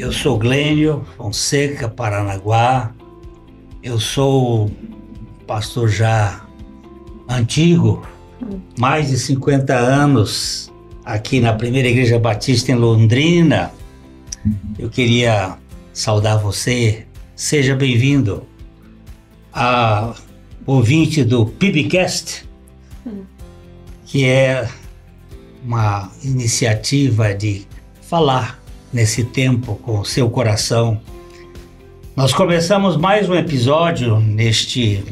Eu sou Glênio Fonseca Paranaguá. Eu sou pastor já antigo, mais de 50 anos aqui na Primeira Igreja Batista em Londrina. Eu queria saudar você. Seja bem-vindo a ouvinte do PIBcast, que é uma iniciativa de falar nesse tempo com o seu coração. Nós começamos mais um episódio neste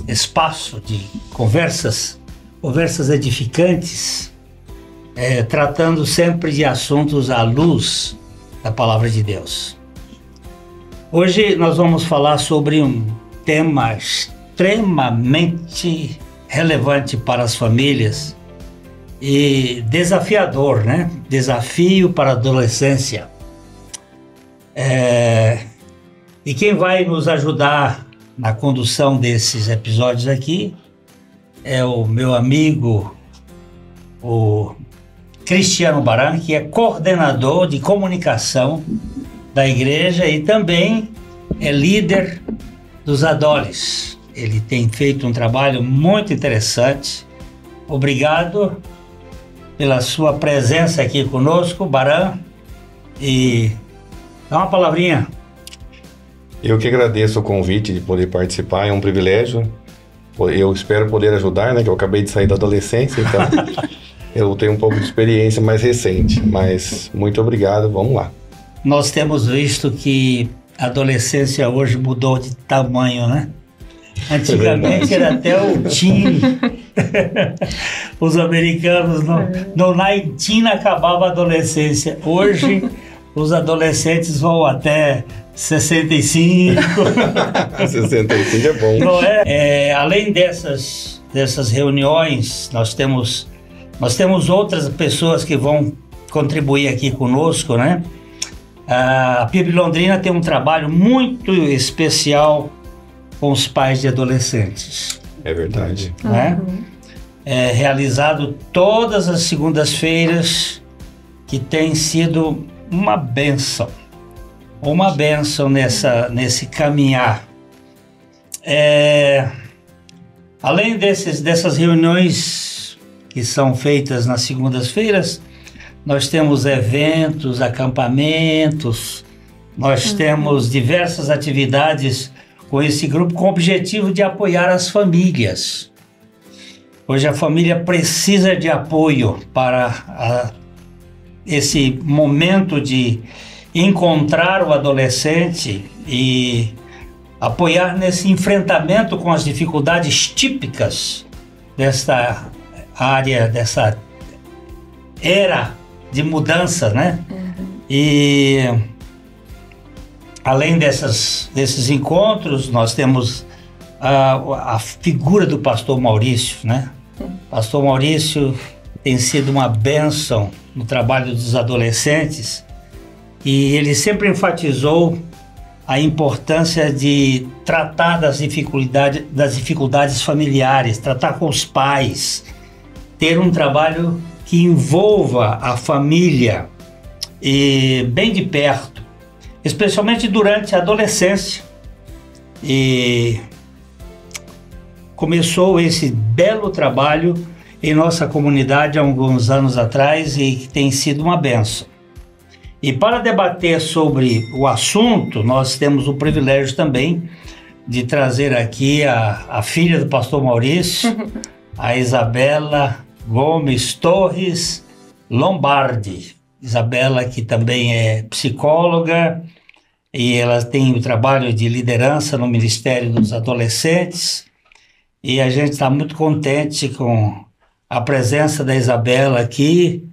espaço de conversas edificantes, tratando sempre de assuntos à luz da Palavra de Deus. Hoje nós vamos falar sobre um tema extremamente relevante para as famílias e desafiador, né? Desafio para a adolescência. E quem vai nos ajudar na condução desses episódios aqui é o meu amigo, o Cristiano Baran, que é coordenador de comunicação da igreja e também é líder dos Adoles. Ele tem feito um trabalho muito interessante. Obrigado pela sua presença aqui conosco, Baran, e dá uma palavrinha. Eu que agradeço o convite de poder participar, é um privilégio. Eu espero poder ajudar, né, que eu acabei de sair da adolescência, então eu tenho um pouco de experiência mais recente, mas muito obrigado, vamos lá. Nós temos visto que a adolescência hoje mudou de tamanho, né? Antigamente era até o teen. Os americanos no 19 acabava a adolescência. Hoje os adolescentes vão até 65. 65 é bom. Não é? Além dessas reuniões, nós temos outras pessoas que vão contribuir aqui conosco, né? A PIB Londrina tem um trabalho muito especial com os pais de adolescentes. É verdade. Né? É realizado todas as segundas-feiras, que tem sido uma bênção nesse caminhar. Além dessas reuniões que são feitas nas segundas-feiras, nós temos eventos, acampamentos, nós temos diversas atividades com esse grupo com o objetivo de apoiar as famílias. Hoje a família precisa de apoio para esse momento de encontrar o adolescente e apoiar nesse enfrentamento com as dificuldades típicas desta área, dessa era de mudança, né? E além desses encontros, nós temos a figura do pastor Maurício, né? Pastor Maurício tem sido uma bênção no trabalho dos adolescentes e ele sempre enfatizou a importância de tratar das dificuldades familiares, tratar com os pais, ter um trabalho que envolva a família e bem de perto, especialmente durante a adolescência. E começou esse belo trabalho em nossa comunidade há alguns anos atrás e que tem sido uma bênção. E para debater sobre o assunto, nós temos o privilégio também de trazer aqui a filha do pastor Maurício, a Isabela Gomes Torres Lombardi. Isabela, que também é psicóloga, e ela tem o trabalho de liderança no Ministério dos Adolescentes, e a gente está muito contente com a presença da Isabela aqui.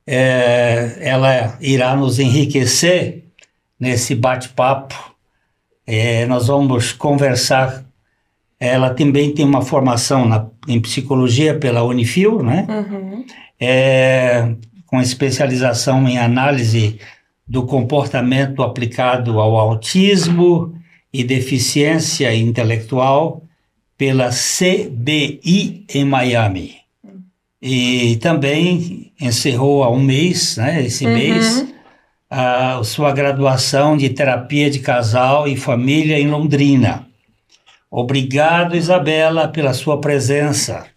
Ela irá nos enriquecer nesse bate-papo. Nós vamos conversar. Ela também tem uma formação em psicologia pela Unifil, né? Com especialização em análise do comportamento aplicado ao autismo e deficiência intelectual pela CBI em Miami. E também encerrou há um mês, né, esse mês, a sua graduação de terapia de casal e família em Londrina. Obrigado, Isabela, pela sua presença.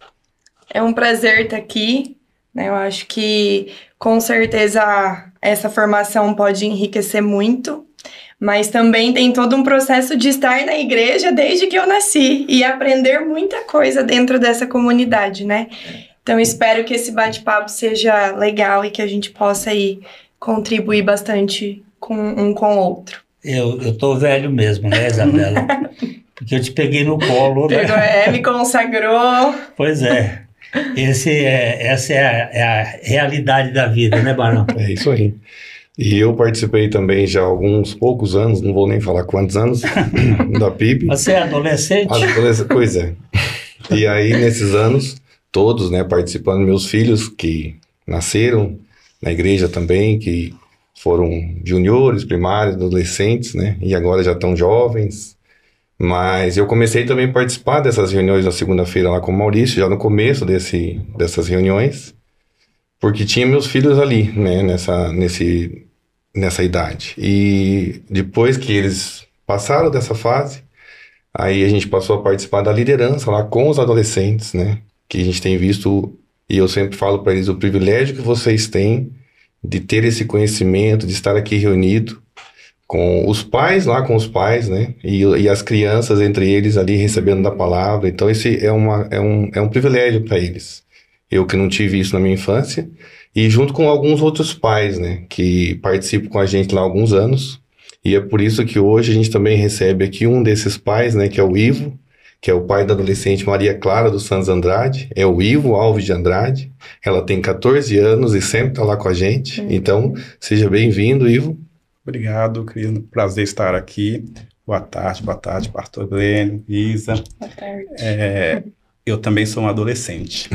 É um prazer estar aqui, né? Eu acho que, com certeza, essa formação pode enriquecer muito, mas também tem todo um processo de estar na igreja desde que eu nasci e aprender muita coisa dentro dessa comunidade, né? Então, espero que esse bate-papo seja legal e que a gente possa aí contribuir bastante um com o outro. Eu tô velho mesmo, né, Isabela? Porque eu te peguei no colo, né? Me consagrou. Pois é. Essa é a realidade da vida, né, Barão? É isso aí. E eu participei também já há alguns poucos anos, não vou nem falar quantos anos, da PIB. Você é adolescente? Pois é. E aí, nesses anos, todos, né, participando, meus filhos que nasceram na igreja também, que foram juniores, primários, adolescentes, né, e agora já estão jovens. Mas eu comecei também a participar dessas reuniões na segunda-feira lá com o Maurício, já no começo dessas reuniões, porque tinha meus filhos ali, né, nessa idade. E depois que eles passaram dessa fase, aí a gente passou a participar da liderança lá com os adolescentes, né, que a gente tem visto, e eu sempre falo para eles, o privilégio que vocês têm de ter esse conhecimento, de estar aqui reunido, com os pais lá, com os pais, né? E as crianças entre eles ali recebendo da palavra. Então esse é um privilégio para eles. Eu que não tive isso na minha infância. E junto com alguns outros pais, né? Que participam com a gente lá há alguns anos. E é por isso que hoje a gente também recebe aqui um desses pais, né? Que é o Ivo, que é o pai da adolescente Maria Clara dos Santos Andrade. É o Ivo Alves de Andrade. Ela tem 14 anos e sempre está lá com a gente. Então, seja bem-vindo, Ivo. Obrigado, querido. Prazer estar aqui. Boa tarde, pastor Glênio, Isa. Boa tarde. Eu também sou um adolescente.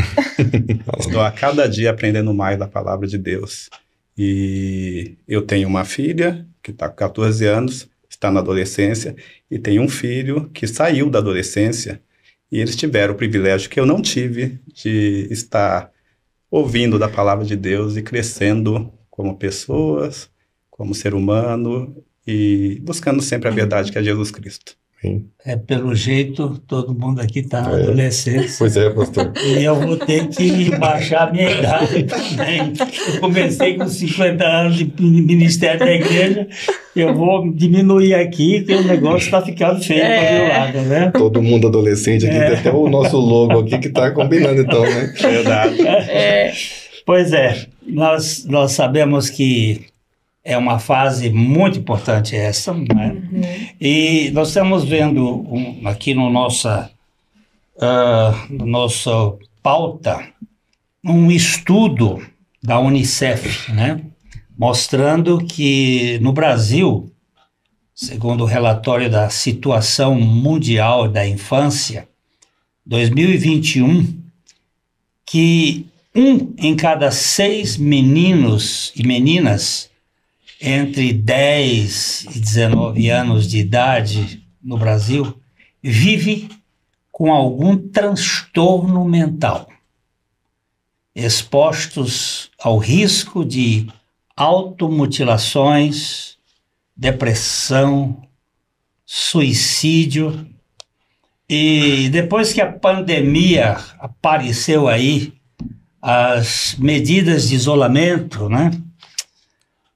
Estou a cada dia aprendendo mais da palavra de Deus. E eu tenho uma filha que está com 14 anos, está na adolescência, e tenho um filho que saiu da adolescência, e eles tiveram o privilégio que eu não tive de estar ouvindo da palavra de Deus e crescendo como pessoas, como ser humano e buscando sempre a verdade que é Jesus Cristo. Sim. Pelo jeito, todo mundo aqui está na adolescência. Pois é, pastor. E eu vou ter que baixar a minha idade também. Eu comecei com 50 anos de ministério da igreja, eu vou diminuir aqui, que o negócio está ficando feio para o meu lado, né? Todo mundo adolescente aqui, tem até o nosso logo aqui que está combinando então, né? Verdade. Pois é, nós sabemos que é uma fase muito importante essa, né? E nós estamos vendo aqui no nossa pauta um estudo da Unicef, né? Mostrando que no Brasil, segundo o relatório da situação mundial da infância, 2021, que 1 em cada 6 meninos e meninas entre 10 e 19 anos de idade no Brasil vive com algum transtorno mental, expostos ao risco de automutilações, depressão, suicídio. E depois que a pandemia apareceu aí, as medidas de isolamento, né,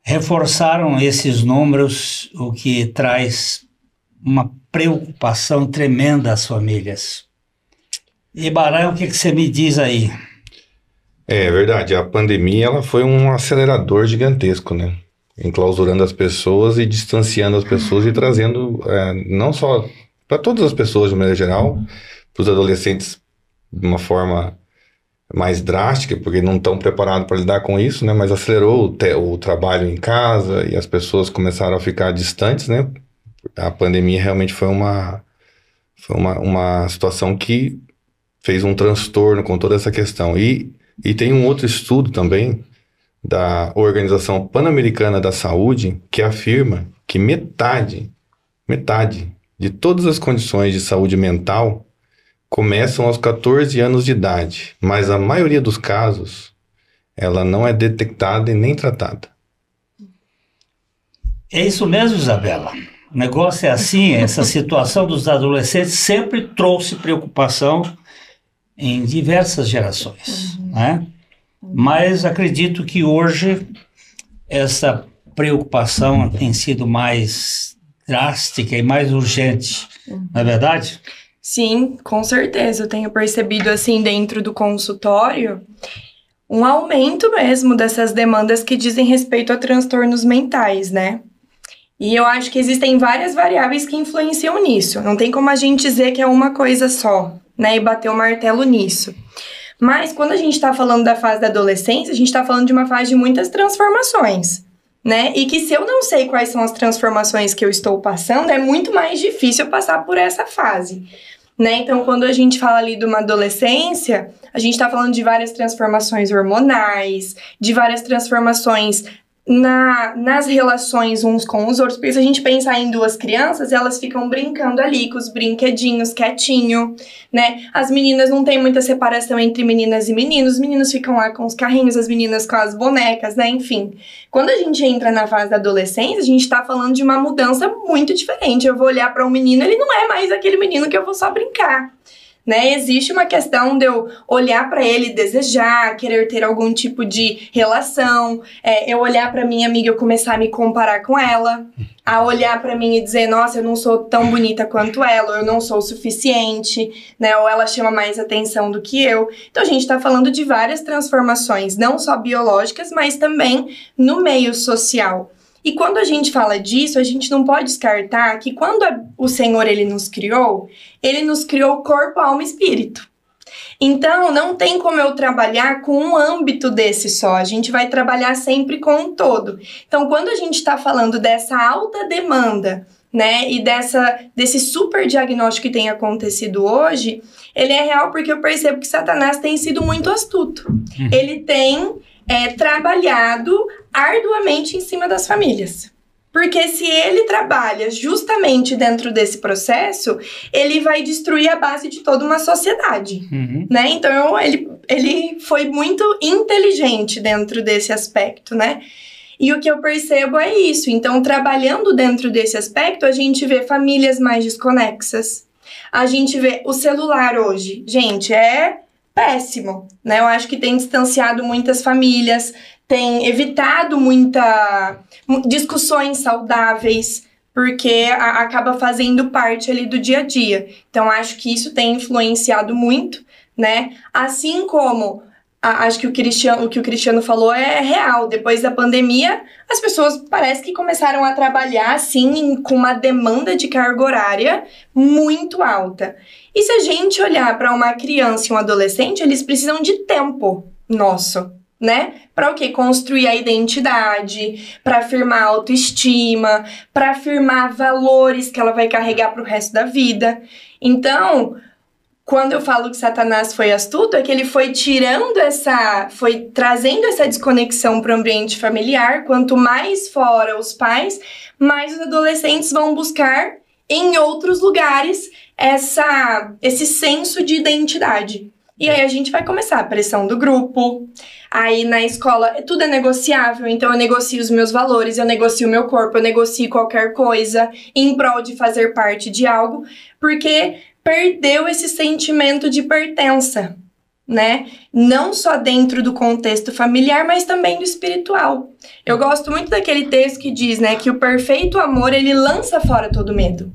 reforçaram esses números, o que traz uma preocupação tremenda às famílias. E Barão, o que você me diz aí? É verdade, a pandemia ela foi um acelerador gigantesco, né? Enclausurando as pessoas e distanciando as pessoas e trazendo, não só para todas as pessoas de maneira geral, para os adolescentes de uma forma mais drástica, porque não estão preparados para lidar com isso, né? Mas acelerou o trabalho em casa e as pessoas começaram a ficar distantes, né? A pandemia realmente foi uma situação que fez um transtorno com toda essa questão. E tem um outro estudo também da Organização Pan-Americana da Saúde que afirma que metade de todas as condições de saúde mental começam aos 14 anos de idade, mas a maioria dos casos ela não é detectada e nem tratada. É isso mesmo, Isabela. O negócio é assim, essa situação dos adolescentes sempre trouxe preocupação em diversas gerações, né? Mas acredito que hoje essa preocupação tem sido mais drástica e mais urgente, não é verdade? Sim, com certeza. Eu tenho percebido, assim, dentro do consultório, um aumento mesmo dessas demandas que dizem respeito a transtornos mentais, né? E eu acho que existem várias variáveis que influenciam nisso. Não tem como a gente dizer que é uma coisa só, né? E bater o martelo nisso. Mas quando a gente está falando da fase da adolescência, a gente está falando de uma fase de muitas transformações, né? E que se eu não sei quais são as transformações que eu estou passando, é muito mais difícil eu passar por essa fase, né? Então, quando a gente fala ali de uma adolescência, a gente está falando de várias transformações hormonais, de várias transformações nas relações uns com os outros, porque se a gente pensar em duas crianças, elas ficam brincando ali com os brinquedinhos quietinho, né? As meninas não tem muita separação entre meninas e meninos, os meninos ficam lá com os carrinhos, as meninas com as bonecas, né? Enfim, quando a gente entra na fase da adolescência, a gente tá falando de uma mudança muito diferente. Eu vou olhar para um menino, ele não é mais aquele menino que eu vou só brincar, né? Existe uma questão de eu olhar para ele e desejar, querer ter algum tipo de relação, eu olhar para minha amiga e eu começar a me comparar com ela, a olhar para mim e dizer, nossa, eu não sou tão bonita quanto ela, ou eu não sou o suficiente, né? Ou ela chama mais atenção do que eu. Então a gente está falando de várias transformações, não só biológicas, mas também no meio social. E quando a gente fala disso, a gente não pode descartar que quando o Senhor ele nos criou corpo, alma e espírito. Então, não tem como eu trabalhar com um âmbito desse só, a gente vai trabalhar sempre com um todo. Então, quando a gente está falando dessa alta demanda, né, e desse super diagnóstico que tem acontecido hoje, ele é real porque eu percebo que Satanás tem sido muito astuto. Ele tem trabalhado arduamente em cima das famílias. Porque se ele trabalha justamente dentro desse processo, ele vai destruir a base de toda uma sociedade, né? Então, ele foi muito inteligente dentro desse aspecto, né? E o que eu percebo é isso. Então, trabalhando dentro desse aspecto, a gente vê famílias mais desconexas. A gente vê o celular hoje. Gente, é péssimo, né? Eu acho que tem distanciado muitas famílias, tem evitado discussões saudáveis, porque acaba fazendo parte ali do dia a dia. Então, acho que isso tem influenciado muito, né? Assim como acho que o que o Cristiano falou é real. Depois da pandemia, as pessoas parece que começaram a trabalhar assim com uma demanda de carga horária muito alta. E se a gente olhar para uma criança e um adolescente, eles precisam de tempo nosso, né? Para o quê? Construir a identidade, para afirmar a autoestima, para afirmar valores que ela vai carregar para o resto da vida. Então, quando eu falo que Satanás foi astuto, é que ele foi trazendo essa desconexão para o ambiente familiar. Quanto mais fora os pais, mais os adolescentes vão buscar em outros lugares esse senso de identidade. E aí a gente vai começar a pressão do grupo. Aí na escola tudo é negociável, então eu negocio os meus valores, eu negocio o meu corpo, eu negocio qualquer coisa em prol de fazer parte de algo, porque perdeu esse sentimento de pertença, né? Não só dentro do contexto familiar, mas também do espiritual. Eu gosto muito daquele texto que diz, né, que o perfeito amor, ele lança fora todo medo.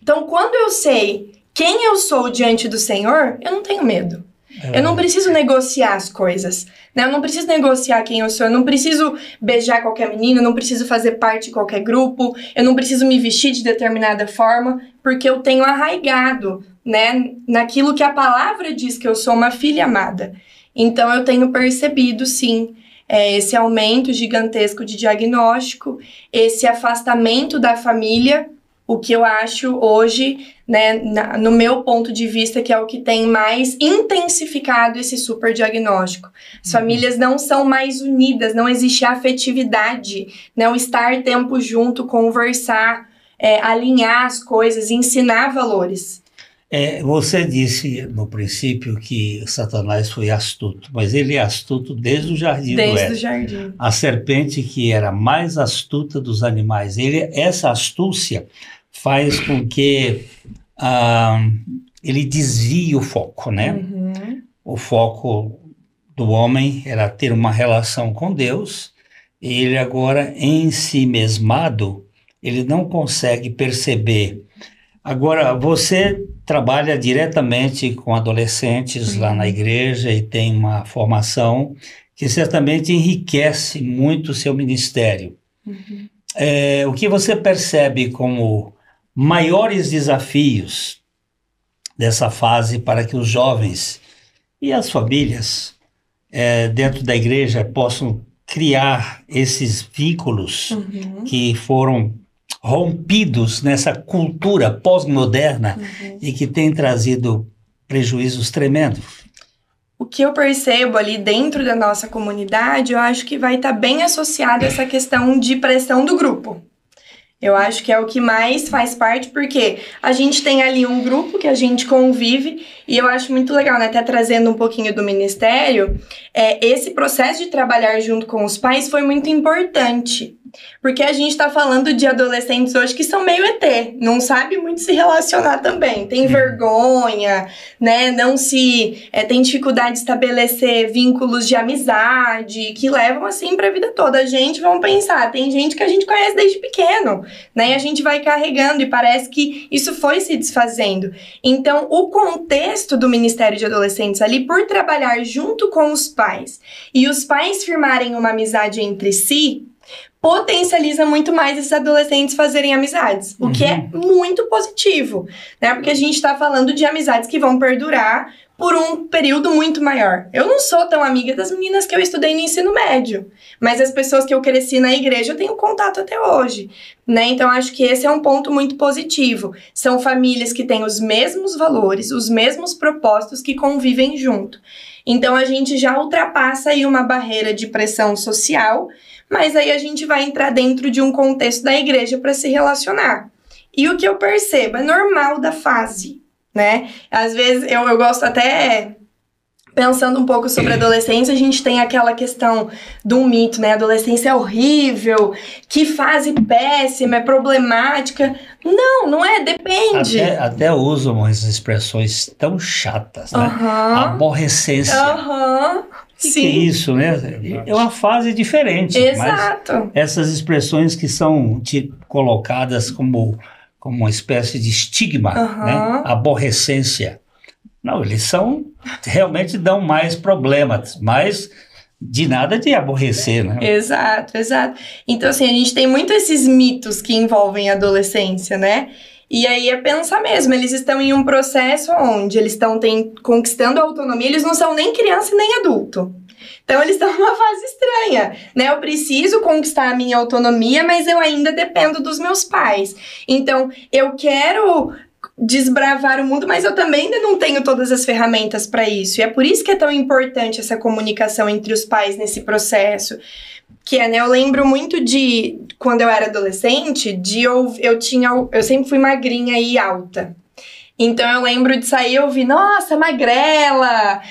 Então, quando eu sei quem eu sou diante do Senhor, eu não tenho medo. Eu não preciso negociar as coisas, né? Eu não preciso negociar quem eu sou, eu não preciso beijar qualquer menino, eu não preciso fazer parte de qualquer grupo, eu não preciso me vestir de determinada forma, porque eu tenho arraigado, né, naquilo que a palavra diz que eu sou uma filha amada. Então, eu tenho percebido, sim, esse aumento gigantesco de diagnóstico, esse afastamento da família, o que eu acho hoje, né, no meu ponto de vista, que é o que tem mais intensificado esse superdiagnóstico. As famílias não são mais unidas, não existe afetividade, né, o estar tempo junto, conversar, alinhar as coisas, ensinar valores. Você disse no princípio que Satanás foi astuto, mas ele é astuto desde o jardim do Éden. Desde o jardim. A serpente que era mais astuta dos animais. Essa astúcia faz com que ele desvie o foco, né? Uhum. O foco do homem era ter uma relação com Deus, e ele agora, em si mesmado, ele não consegue perceber. Agora, você trabalha diretamente com adolescentes lá na igreja e tem uma formação que certamente enriquece muito o seu ministério. Uhum. O que você percebe como maiores desafios dessa fase para que os jovens e as famílias dentro da igreja possam criar esses vínculos que foram rompidos nessa cultura pós-moderna e que tem trazido prejuízos tremendos? O que eu percebo ali dentro da nossa comunidade, eu acho que vai estar bem associado a essa questão de pressão do grupo. Eu acho que é o que mais faz parte, porque a gente tem ali um grupo que a gente convive, e eu acho muito legal, né, até trazendo um pouquinho do ministério, esse processo de trabalhar junto com os pais foi muito importante. Porque a gente tá falando de adolescentes hoje que são meio ET, não sabe muito se relacionar também, tem vergonha, né, tem dificuldade de estabelecer vínculos de amizade, que levam assim pra vida toda. A gente, vamos pensar, tem gente que a gente conhece desde pequeno, né, e a gente vai carregando e parece que isso foi se desfazendo. Então, o contexto do Ministério de Adolescentes ali, por trabalhar junto com os pais, e os pais firmarem uma amizade entre si, potencializa muito mais esses adolescentes fazerem amizades, o que é muito positivo, né? Porque a gente tá falando de amizades que vão perdurar por um período muito maior. Eu não sou tão amiga das meninas que eu estudei no ensino médio, mas as pessoas que eu cresci na igreja eu tenho contato até hoje, né? Então acho que esse é um ponto muito positivo. São famílias que têm os mesmos valores, os mesmos propósitos, que convivem junto. Então a gente já ultrapassa aí uma barreira de pressão social, mas aí a gente vai entrar dentro de um contexto da igreja para se relacionar. E o que eu percebo é normal da fase, né? Às vezes eu gosto até, pensando um pouco sobre a adolescência, a gente tem aquela questão do mito, né? A adolescência é horrível, que fase péssima, é problemática. Não é, depende. Até usam umas expressões tão chatas, né? Aborrecência. Que é isso, né? É uma fase diferente. Exato. Mas essas expressões que são colocadas como uma espécie de estigma, né? Aborrecência. Não, eles realmente dão mais problemas, mas de nada de aborrecer, né? Exato. Então, assim, a gente tem muito esses mitos que envolvem a adolescência, né? E aí é pensar mesmo, eles estão em um processo onde eles estão conquistando a autonomia, eles não são nem criança e nem adulto. Então eles estão numa fase estranha, né? Eu preciso conquistar a minha autonomia, mas eu ainda dependo dos meus pais. Então eu quero desbravar o mundo, mas eu também ainda não tenho todas as ferramentas para isso. E é por isso que é tão importante essa comunicação entre os pais nesse processo. Né, eu lembro muito de, quando eu era adolescente, eu sempre fui magrinha e alta. Então eu lembro de sair e ouvir, nossa, magrela,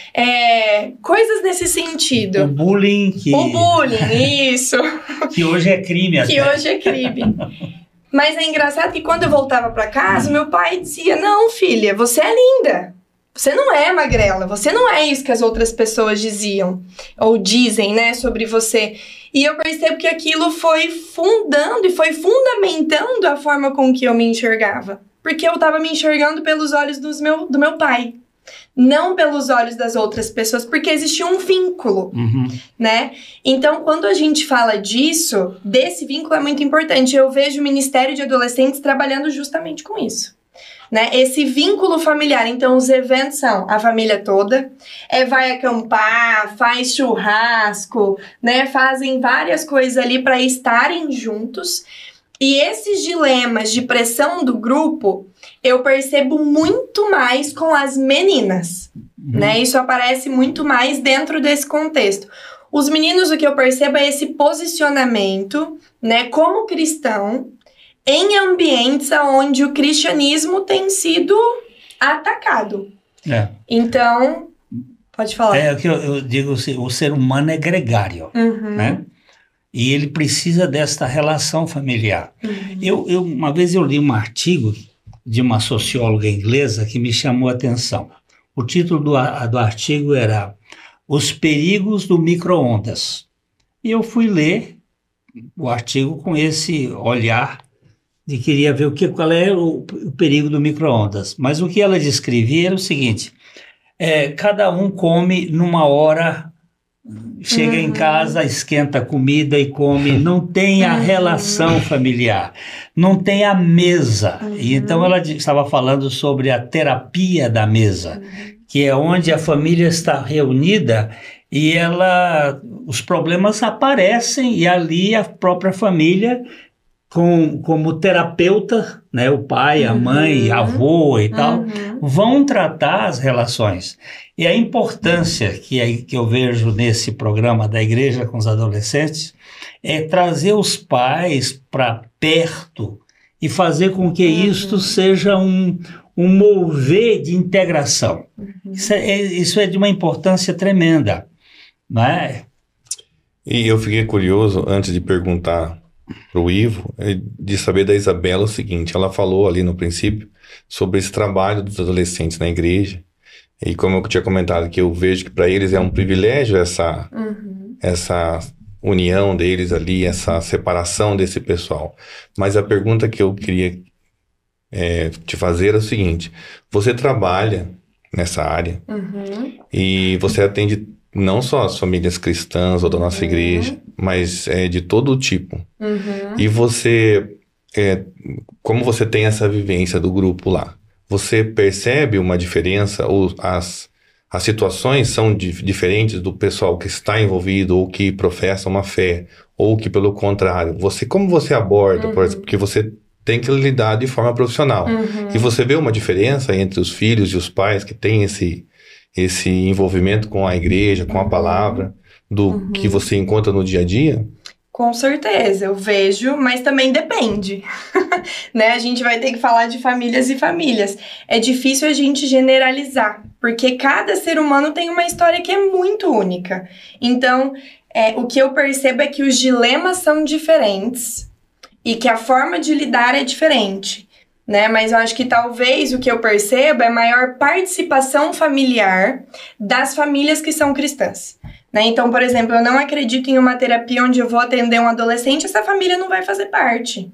coisas nesse sentido. O bullying, isso. Que hoje é crime até. Que hoje é crime. Mas é engraçado que quando eu voltava pra casa, meu pai dizia, não, filha, você é linda. Você não é magrela, você não é isso que as outras pessoas diziam, ou dizem, né, sobre você. E eu percebo que aquilo foi fundando e foi fundamentando a forma com que eu me enxergava. Porque eu tava me enxergando pelos olhos do meu pai, não pelos olhos das outras pessoas, porque existia um vínculo, né? Então, quando a gente fala disso, desse vínculo é muito importante. Eu vejo o Ministério de Adolescentes trabalhando justamente com isso. Né? Esse vínculo familiar. Então os eventos são a família toda, vai acampar, faz churrasco, né? Fazem várias coisas ali para estarem juntos. E esses dilemas de pressão do grupo eu percebo muito mais com as meninas, né? Isso aparece muito mais dentro desse contexto. Os meninos, o que eu percebo é esse posicionamento, né, como cristão, em ambientes onde o cristianismo tem sido atacado. É. Então, pode falar. É o que eu digo, o ser humano é gregário, né? E ele precisa desta relação familiar. Uma vez eu li um artigo de uma socióloga inglesa que me chamou a atenção. O título do artigo era Os Perigos do Micro-ondas. E eu fui ler o artigo com esse olhar de queria ver qual é o perigo do micro-ondas. Mas o que ela descrevia era o seguinte, cada um come numa hora, chega em casa, esquenta a comida e come, não tem a relação familiar, não tem a mesa. E então ela estava falando sobre a terapia da mesa, que é onde a família está reunida e os problemas aparecem e ali a própria família como terapeuta, né, o pai, a mãe, a avô e tal, vão tratar as relações. E a importância que eu vejo nesse programa da igreja com os adolescentes é trazer os pais para perto e fazer com que isto seja um mover de integração. Isso é de uma importância tremenda, não é? E eu fiquei curioso, antes de perguntar para o Ivo, de saber da Isabela o seguinte, ela falou ali no princípio sobre esse trabalho dos adolescentes na igreja, e como eu tinha comentado que eu vejo que para eles é um privilégio essa união deles ali, essa separação desse pessoal. Mas a pergunta que eu queria te fazer é o seguinte, você trabalha nessa área e você atende não só as famílias cristãs ou da nossa igreja, mas de todo tipo. E você, como você tem essa vivência do grupo lá, você percebe uma diferença ou as situações são diferentes do pessoal que está envolvido ou que professa uma fé, ou que pelo contrário, como você aborda, por exemplo, porque você tem que lidar de forma profissional. E você vê uma diferença entre os filhos e os pais que têm esse envolvimento com a igreja, com a palavra, do que você encontra no dia a dia? Com certeza, eu vejo, mas também depende, né? A gente vai ter que falar de famílias e famílias. É difícil a gente generalizar, porque cada ser humano tem uma história que é muito única. Então, o que eu percebo é que os dilemas são diferentes e que a forma de lidar é diferente, né? Mas eu acho que talvez o que eu percebo é maior participação familiar das famílias que são cristãs. Né? Então, por exemplo, eu não acredito em uma terapia onde eu vou atender um adolescente e essa família não vai fazer parte.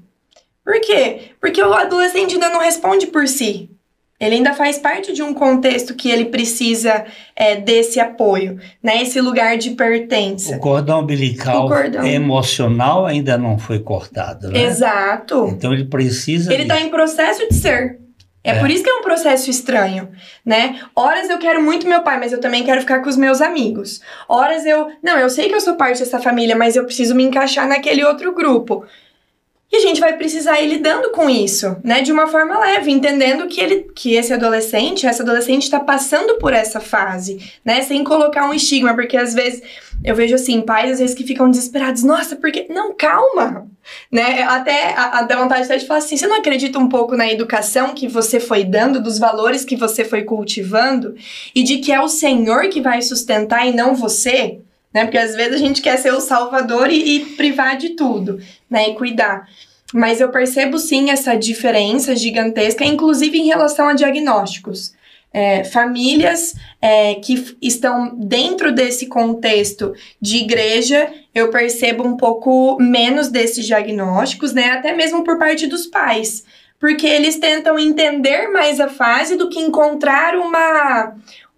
Por quê? Porque o adolescente ainda não responde por si. Ele ainda faz parte de um contexto que ele precisa desse apoio, né? Esse lugar de pertença. O cordão umbilical emocional ainda não foi cortado, né? Exato. Então ele precisa... Ele está em processo de ser. Por isso que é um processo estranho, né? Horas eu quero muito meu pai, mas eu também quero ficar com os meus amigos. Horas eu sei que eu sou parte dessa família, mas eu preciso me encaixar naquele outro grupo. E a gente vai precisar ir lidando com isso, né? De uma forma leve, entendendo que essa adolescente está passando por essa fase, né? Sem colocar um estigma, porque às vezes eu vejo assim, pais às vezes que ficam desesperados. Nossa, porque... Não, calma! Né? Até dá vontade de falar assim, você não acredita um pouco na educação que você foi dando, dos valores que você foi cultivando, e de que é o Senhor que vai sustentar e não você? Né? Porque às vezes a gente quer ser o salvador e privar de tudo, né? E cuidar. Mas eu percebo sim essa diferença gigantesca, inclusive em relação a diagnósticos. Famílias que estão dentro desse contexto de igreja, eu percebo um pouco menos desses diagnósticos, né? Até mesmo por parte dos pais. Porque eles tentam entender mais a fase do que encontrar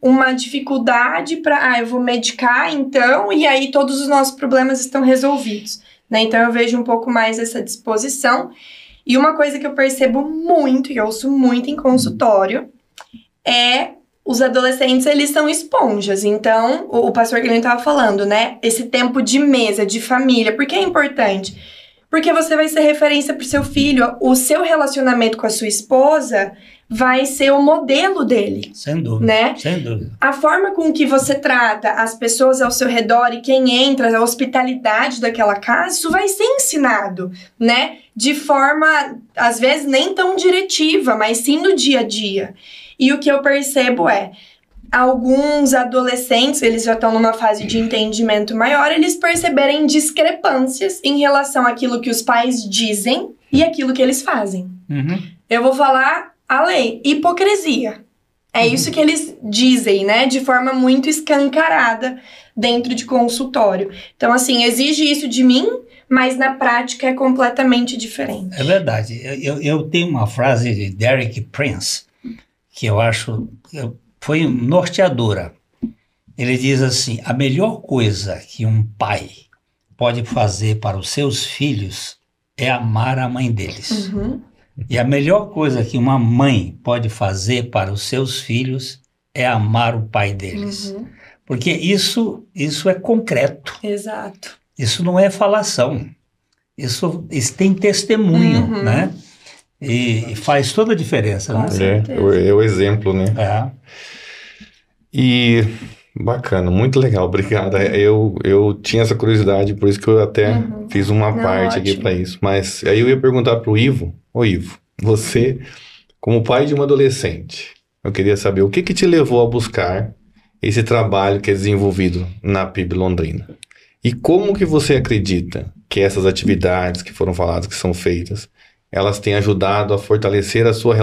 uma dificuldade para, eu vou medicar então, e aí todos os nossos problemas estão resolvidos, né? Então eu vejo um pouco mais essa disposição. E uma coisa que eu percebo muito, e ouço muito em consultório, os adolescentes, eles são esponjas. Então, o pastor Guilherme estava falando, né? Esse tempo de mesa, de família, por que é importante? Porque você vai ser referência para o seu filho. O seu relacionamento com a sua esposa vai ser o modelo dele. Sem dúvida, né? Sem dúvida. A forma com que você trata as pessoas ao seu redor e quem entra, a hospitalidade daquela casa, isso vai ser ensinado, né? De forma, às vezes, nem tão diretiva, mas sim no dia a dia. E o que eu percebo é, alguns adolescentes, eles já estão numa fase de entendimento maior, eles perceberem discrepâncias em relação àquilo que os pais dizem e aquilo que eles fazem. Eu vou falar a lei, hipocrisia. É isso que eles dizem, né? De forma muito escancarada dentro de consultório. Então, assim, exige isso de mim, mas na prática é completamente diferente. É verdade. Eu tenho uma frase de Derek Prince, que eu acho... foi norteadora. Ele diz assim, a melhor coisa que um pai pode fazer para os seus filhos é amar a mãe deles. E a melhor coisa que uma mãe pode fazer para os seus filhos é amar o pai deles. Porque isso é concreto. Exato. Isso não é falação. Isso tem testemunho, né? E faz toda a diferença, né? É o exemplo, né? E bacana, muito legal, obrigado. Eu tinha essa curiosidade, por isso que eu até fiz uma parte aqui para isso. Mas aí eu ia perguntar pro Ivo, ô Ivo, você, como pai de uma adolescente, eu queria saber o que te levou a buscar esse trabalho que é desenvolvido na PIB Londrina? E como que você acredita que essas atividades que foram faladas, que são feitas, elas têm ajudado a fortalecer a sua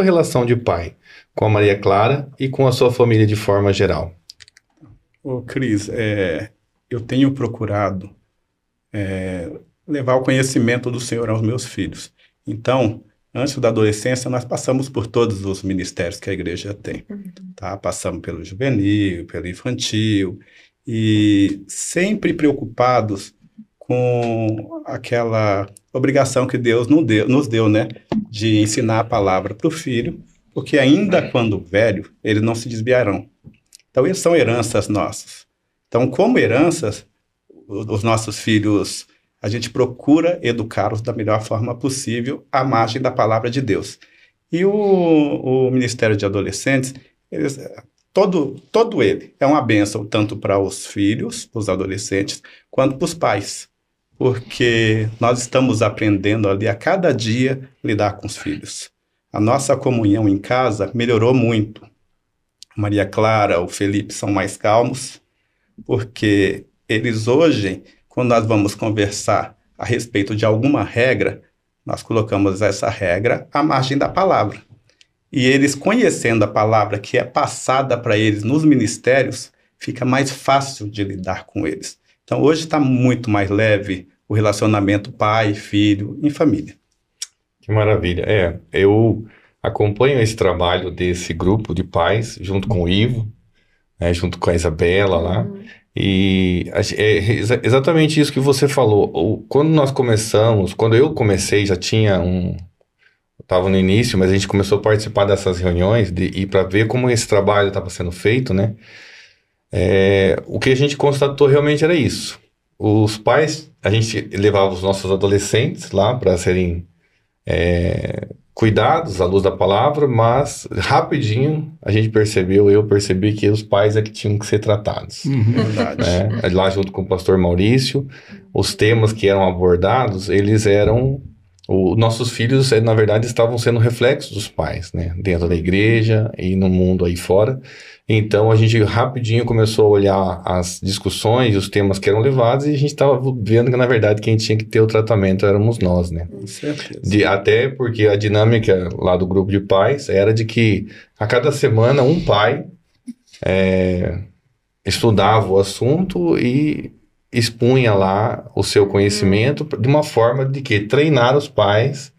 relação de pai com a Maria Clara e com a sua família de forma geral? Ô, Cris, eu tenho procurado levar o conhecimento do Senhor aos meus filhos. Então, antes da adolescência, nós passamos por todos os ministérios que a igreja tem. Tá? Passamos pelo juvenil, pelo infantil, e sempre preocupados com aquela obrigação que Deus nos deu, né? De ensinar a palavra para o filho, porque ainda quando velho, eles não se desviarão. Então, eles são heranças nossas. Então, como heranças, os nossos filhos, a gente procura educá-los da melhor forma possível à margem da palavra de Deus. E o Ministério de Adolescentes, todo ele é uma bênção tanto para os filhos, os adolescentes, quanto para os pais. Porque nós estamos aprendendo ali a cada dia lidar com os filhos. A nossa comunhão em casa melhorou muito. A Maria Clara, o Felipe são mais calmos, porque eles hoje, quando nós vamos conversar a respeito de alguma regra, nós colocamos essa regra à margem da palavra. E eles, conhecendo a palavra que é passada para eles nos ministérios, fica mais fácil de lidar com eles. Então, hoje está muito mais leve o relacionamento pai, filho, em família. Que maravilha. Eu acompanho esse trabalho desse grupo de pais, junto com o Ivo, né, junto com a Isabela lá, e é exatamente isso que você falou. Quando eu comecei, já tinha estava no início, mas a gente começou a participar dessas reuniões e para ver como esse trabalho estava sendo feito, né? O que a gente constatou realmente era isso. Os pais, a gente levava os nossos adolescentes lá para serem cuidados à luz da palavra, mas rapidinho eu percebi que os pais é que tinham que ser tratados. Verdade. Né? Lá junto com o pastor Maurício, os temas que eram abordados, eles eram... nossos filhos, na verdade, estavam sendo reflexos dos pais, né? Dentro da igreja e no mundo aí fora. Então, a gente rapidinho começou a olhar as discussões e os temas que eram levados e a gente estava vendo que, na verdade, quem tinha que ter o tratamento éramos nós, né? Com certeza. Até porque a dinâmica lá do grupo de pais era de que a cada semana um pai estudava o assunto e expunha lá o seu conhecimento de uma forma de que treinar os pais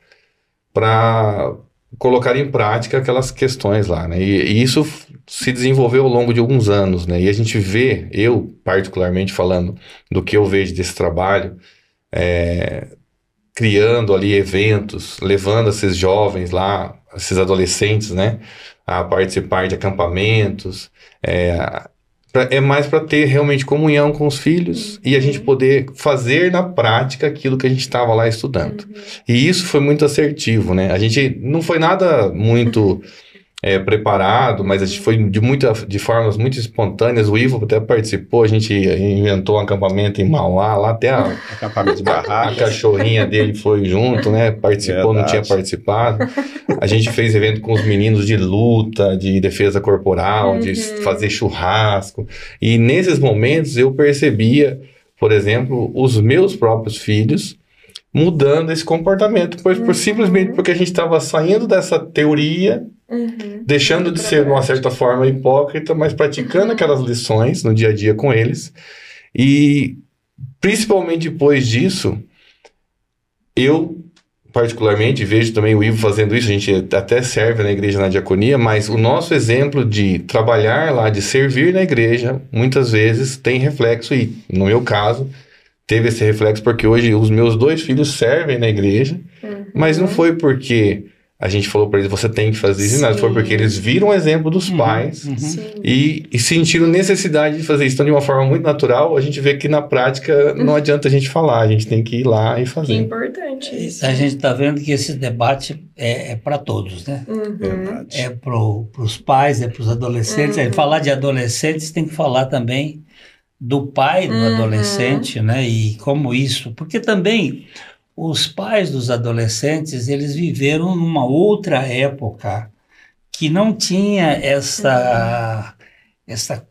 para colocar em prática aquelas questões lá, né? E isso se desenvolveu ao longo de alguns anos, né? E a gente vê, eu particularmente falando do que eu vejo desse trabalho, criando ali eventos, levando esses jovens lá, esses adolescentes, né? A participar de acampamentos, É mais para ter realmente comunhão com os filhos e a gente poder fazer na prática aquilo que a gente estava lá estudando. E isso foi muito assertivo, né? A gente não foi nada muito preparado, mas a gente foi de formas muito espontâneas. O Ivo até participou, a gente inventou um acampamento em Mauá, lá até Acampamento de barraca. a cachorrinha dele foi junto, né? Participou, não tinha participado. A gente fez evento com os meninos de luta, de defesa corporal, de fazer churrasco. E nesses momentos eu percebia, por exemplo, os meus próprios filhos mudando esse comportamento, simplesmente porque a gente estava saindo dessa teoria, deixando de ser, de uma certa forma, hipócrita, mas praticando aquelas lições no dia a dia com eles. E, principalmente depois disso, eu, particularmente, vejo também o Ivo fazendo isso, a gente até serve na igreja na diaconia, mas o nosso exemplo de trabalhar lá, de servir na igreja, muitas vezes tem reflexo, e no meu caso, teve esse reflexo porque hoje os meus 2 filhos servem na igreja, mas não foi porque a gente falou para eles, você tem que fazer isso, mas foi porque eles viram o exemplo dos pais e sentiram necessidade de fazer isso. Então, de uma forma muito natural, a gente vê que na prática não adianta a gente falar, a gente tem que ir lá e fazer. Que importante isso. A gente está vendo que esse debate é para todos, né? É para os pais, é para os adolescentes. Falar de adolescentes tem que falar também do pai do adolescente, né? E como isso... Porque também... Os pais dos adolescentes, eles viveram numa outra época que não tinha essa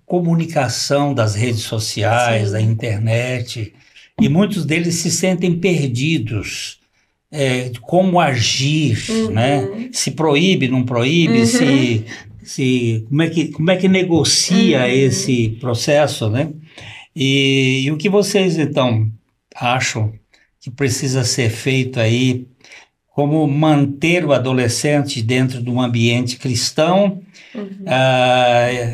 comunicação das redes sociais, da internet, e muitos deles se sentem perdidos. Como agir, né? Se proíbe, não proíbe, como é que negocia esse processo, né? E o que vocês, então, acham que precisa ser feito aí, como manter o adolescente dentro de um ambiente cristão,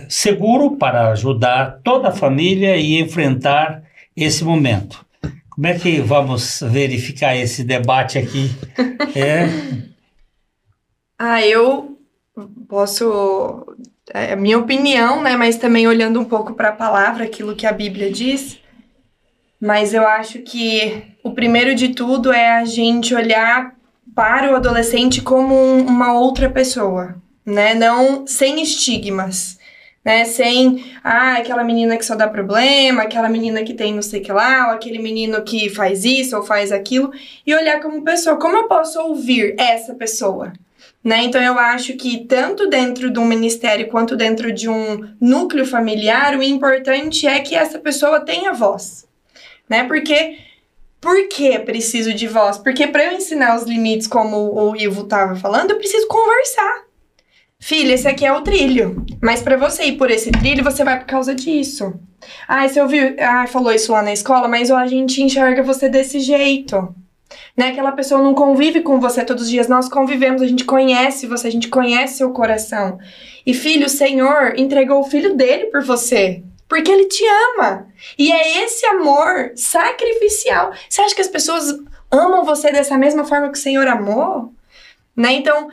seguro para ajudar toda a família e enfrentar esse momento. Como é que vamos verificar esse debate aqui? Eu posso... É a minha opinião, né? Mas também olhando um pouco para a palavra, aquilo que a Bíblia diz. Mas eu acho que o primeiro de tudo é a gente olhar para o adolescente como uma outra pessoa, né? Não sem estigmas, né? Sem, aquela menina que só dá problema, aquela menina que tem não sei o que lá, ou aquele menino que faz isso ou faz aquilo, e olhar como pessoa. Como eu posso ouvir essa pessoa? Né? Então eu acho que tanto dentro de um ministério quanto dentro de um núcleo familiar, o importante é que essa pessoa tenha voz. Né? Por que preciso de voz? Porque para eu ensinar os limites, como o Ivo estava falando, eu preciso conversar. Filha, esse aqui é o trilho, mas para você ir por esse trilho, você vai por causa disso. Você ouviu? Falou isso lá na escola, mas a gente enxerga você desse jeito. Né? Aquela pessoa não convive com você todos os dias, nós convivemos, a gente conhece você, a gente conhece seu coração. E filho, o Senhor entregou o filho dele por você. Porque ele te ama. E é esse amor sacrificial. Você acha que as pessoas amam você dessa mesma forma que o Senhor amou? Né? Então,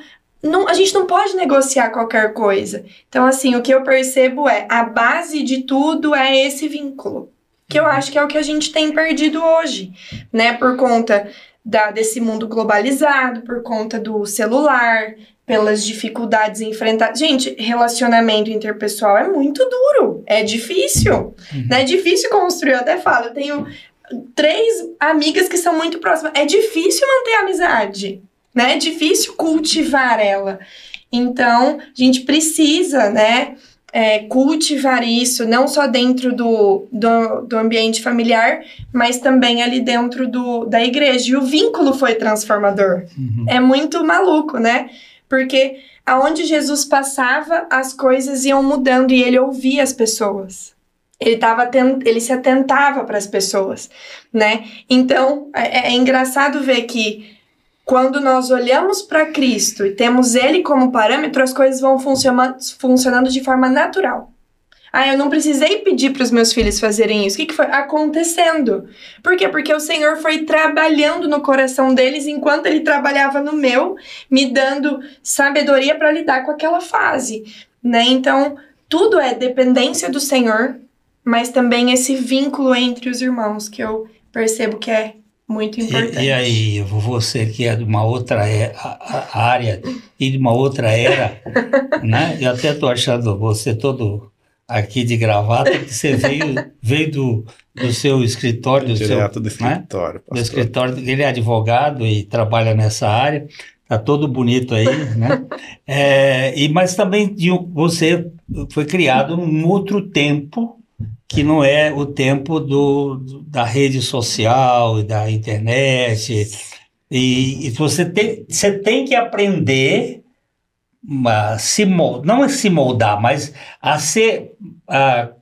a gente não pode negociar qualquer coisa. Então, assim, o que eu percebo a base de tudo é esse vínculo. Que eu acho que é o que a gente tem perdido hoje. Né? Por conta desse mundo globalizado, por conta do celular, pelas dificuldades enfrentadas. Gente, relacionamento interpessoal é muito duro, é difícil, né? É difícil construir, eu até falo, eu tenho 3 amigas que são muito próximas, é difícil manter a amizade, né? É difícil cultivar ela. Então, a gente precisa, né, cultivar isso, não só dentro do ambiente familiar, mas também ali dentro da igreja. E o vínculo foi transformador. É muito maluco, né? Porque aonde Jesus passava, as coisas iam mudando e ele ouvia as pessoas. Ele se atentava para as pessoas, né? Então, é engraçado ver que quando nós olhamos para Cristo e temos Ele como parâmetro, as coisas vão funcionando de forma natural. Eu não precisei pedir para os meus filhos fazerem isso. O que foi acontecendo? Por quê? Porque o Senhor foi trabalhando no coração deles enquanto Ele trabalhava no meu, me dando sabedoria para lidar com aquela fase, né? Então, tudo é dependência do Senhor, mas também esse vínculo entre os irmãos, que eu percebo que é muito importante. E aí, você que é de uma outra área e de uma outra era, né? Eu até estou achando você todo aqui de gravata, que você veio do seu escritório, Direto do escritório, né? Do escritório, ele é advogado e trabalha nessa área, tá todo bonito aí, né? Mas também você foi criado num outro tempo, que não é o tempo da rede social e da internet, e você tem que aprender não a se moldar, mas a ser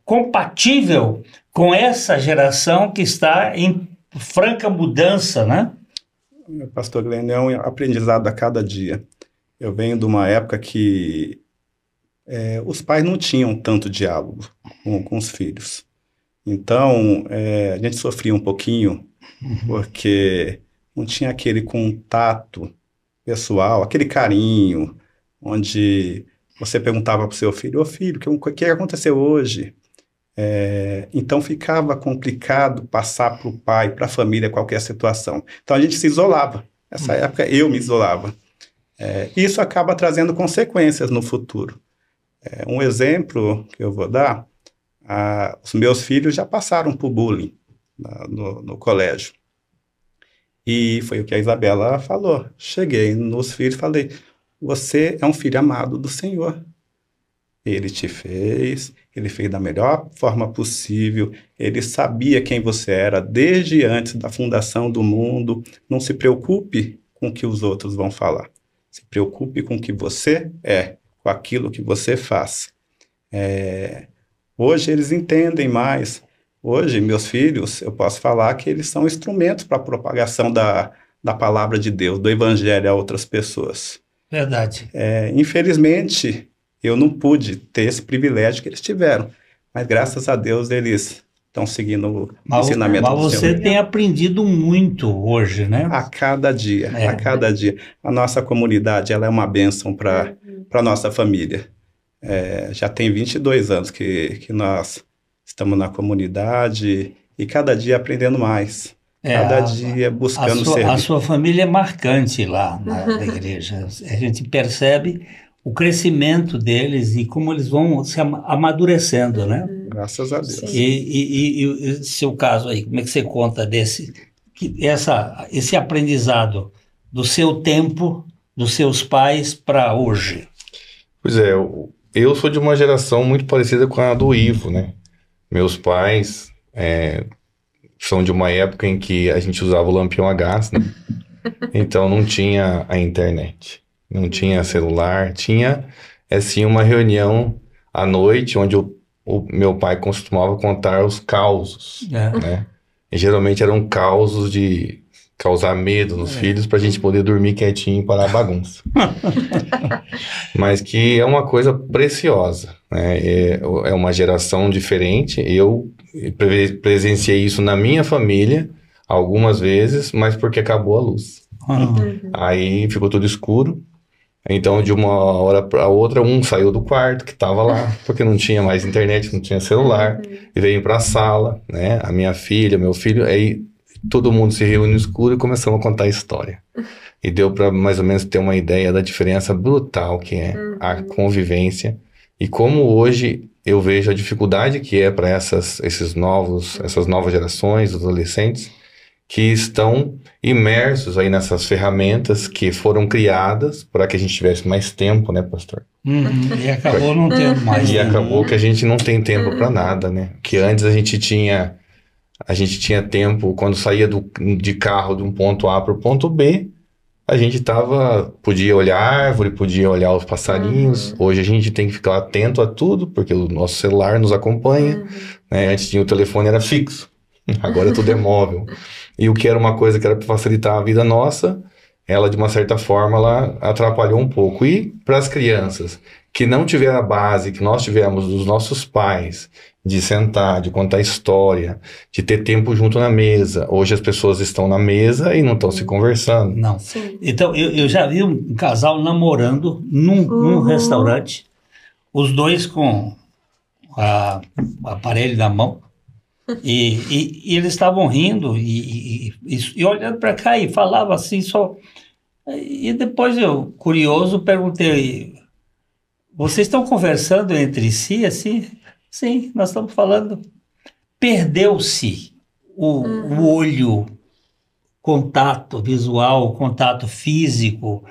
compatível com essa geração que está em franca mudança, né? Pastor Glenn, é um aprendizado a cada dia. Eu venho de uma época que os pais não tinham tanto diálogo com os filhos. Então, a gente sofria um pouquinho, porque não tinha aquele contato pessoal, aquele carinho, onde você perguntava para o seu filho, ô filho, o que aconteceu hoje? Então ficava complicado passar para o pai, para a família, qualquer situação. Então a gente se isolava. Nessa época eu me isolava. Isso acaba trazendo consequências no futuro. Um exemplo que eu vou dar, os meus filhos já passaram por bullying no colégio. E foi o que a Isabela falou. Cheguei nos filhos e falei, você é um filho amado do Senhor. Ele te fez, ele fez da melhor forma possível, ele sabia quem você era desde antes da fundação do mundo. Não se preocupe com o que os outros vão falar. Se preocupe com o que você é, com aquilo que você faz. Hoje eles entendem mais. Hoje, meus filhos, eu posso falar que eles são instrumentos para a propagação da palavra de Deus, do evangelho a outras pessoas. Verdade. Infelizmente, eu não pude ter esse privilégio que eles tiveram, mas graças a Deus eles estão seguindo o ensinamento do Senhor. Mas você tem aprendido muito hoje, né? A cada dia, a cada dia. A nossa comunidade, ela é uma bênção para a nossa família. Já tem 22 anos que nós estamos na comunidade e cada dia aprendendo mais. Cada dia buscando servir. A sua família é marcante lá na igreja. A gente percebe o crescimento deles e como eles vão se amadurecendo, né? Graças a Deus. E seu caso aí, como é que você conta esse aprendizado do seu tempo, dos seus pais para hoje? Pois é, eu sou de uma geração muito parecida com a do Ivo, né? Meus pais são de uma época em que a gente usava o lampião a gás, né? Então não tinha a internet, não tinha celular, tinha sim uma reunião à noite onde o meu pai costumava contar os causos, né? E geralmente eram causos de causar medo nos filhos para a gente poder dormir quietinho e parar a bagunça. Mas que é uma coisa preciosa, né? É uma geração diferente. Eu presenciei isso na minha família algumas vezes, mas porque acabou a luz. Aí ficou tudo escuro. Então, de uma hora para outra, um saiu do quarto que estava lá, porque não tinha mais internet, não tinha celular, e veio para a sala, né? A minha filha, meu filho, aí todo mundo se reúne no escuro e começamos a contar a história. E deu para mais ou menos ter uma ideia da diferença brutal que é a convivência e como hoje eu vejo a dificuldade que é para essas novas gerações, os adolescentes, que estão imersos aí nessas ferramentas que foram criadas para que a gente tivesse mais tempo, né, pastor? E acabou não tendo mais. E acabou que a gente não tem tempo para nada, né? Que antes a gente tinha tempo, quando saía de carro de um ponto A para o ponto B, a gente podia olhar a árvore, podia olhar os passarinhos. Hoje a gente tem que ficar atento a tudo, porque o nosso celular nos acompanha. Né? Antes tinha o telefone, era fixo. Agora tudo é móvel. E o que era uma coisa que era para facilitar a vida nossa, ela de uma certa forma ela atrapalhou um pouco. E para as crianças que não tiveram a base que nós tivemos dos nossos pais, de sentar, de contar história, de ter tempo junto na mesa. Hoje as pessoas estão na mesa e não estão se conversando. Não. Então, eu já vi um casal namorando num restaurante, os dois com o aparelho na mão. E eles estavam rindo e olhando para cá e falava assim só. E depois eu, curioso, perguntei: vocês estão conversando entre si assim? Sim, nós estamos falando. Perdeu-se o olho, contato visual, contato físico,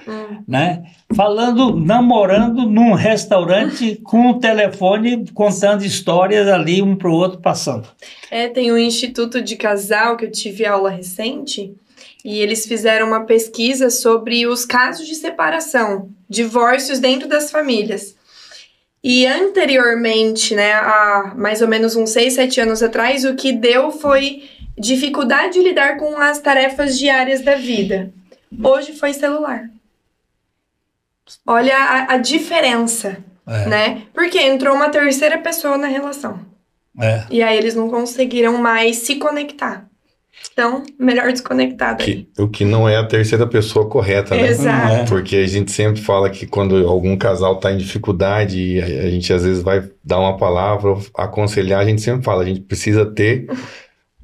né? Falando, namorando num restaurante com o telefone, contando histórias ali um para o outro passando. Tem um instituto de casal que eu tive aula recente e eles fizeram uma pesquisa sobre os casos de separação, divórcios dentro das famílias. E anteriormente, né, há mais ou menos uns 6, 7 anos atrás, o que deu foi dificuldade de lidar com as tarefas diárias da vida. Hoje foi celular. Olha a diferença, né? Porque entrou uma terceira pessoa na relação. E aí eles não conseguiram mais se conectar. Então, melhor desconectar daí. O que não é a terceira pessoa correta, né? Exato. Porque a gente sempre fala que quando algum casal está em dificuldade, a gente às vezes vai dar uma palavra, aconselhar, a gente sempre fala, a gente precisa ter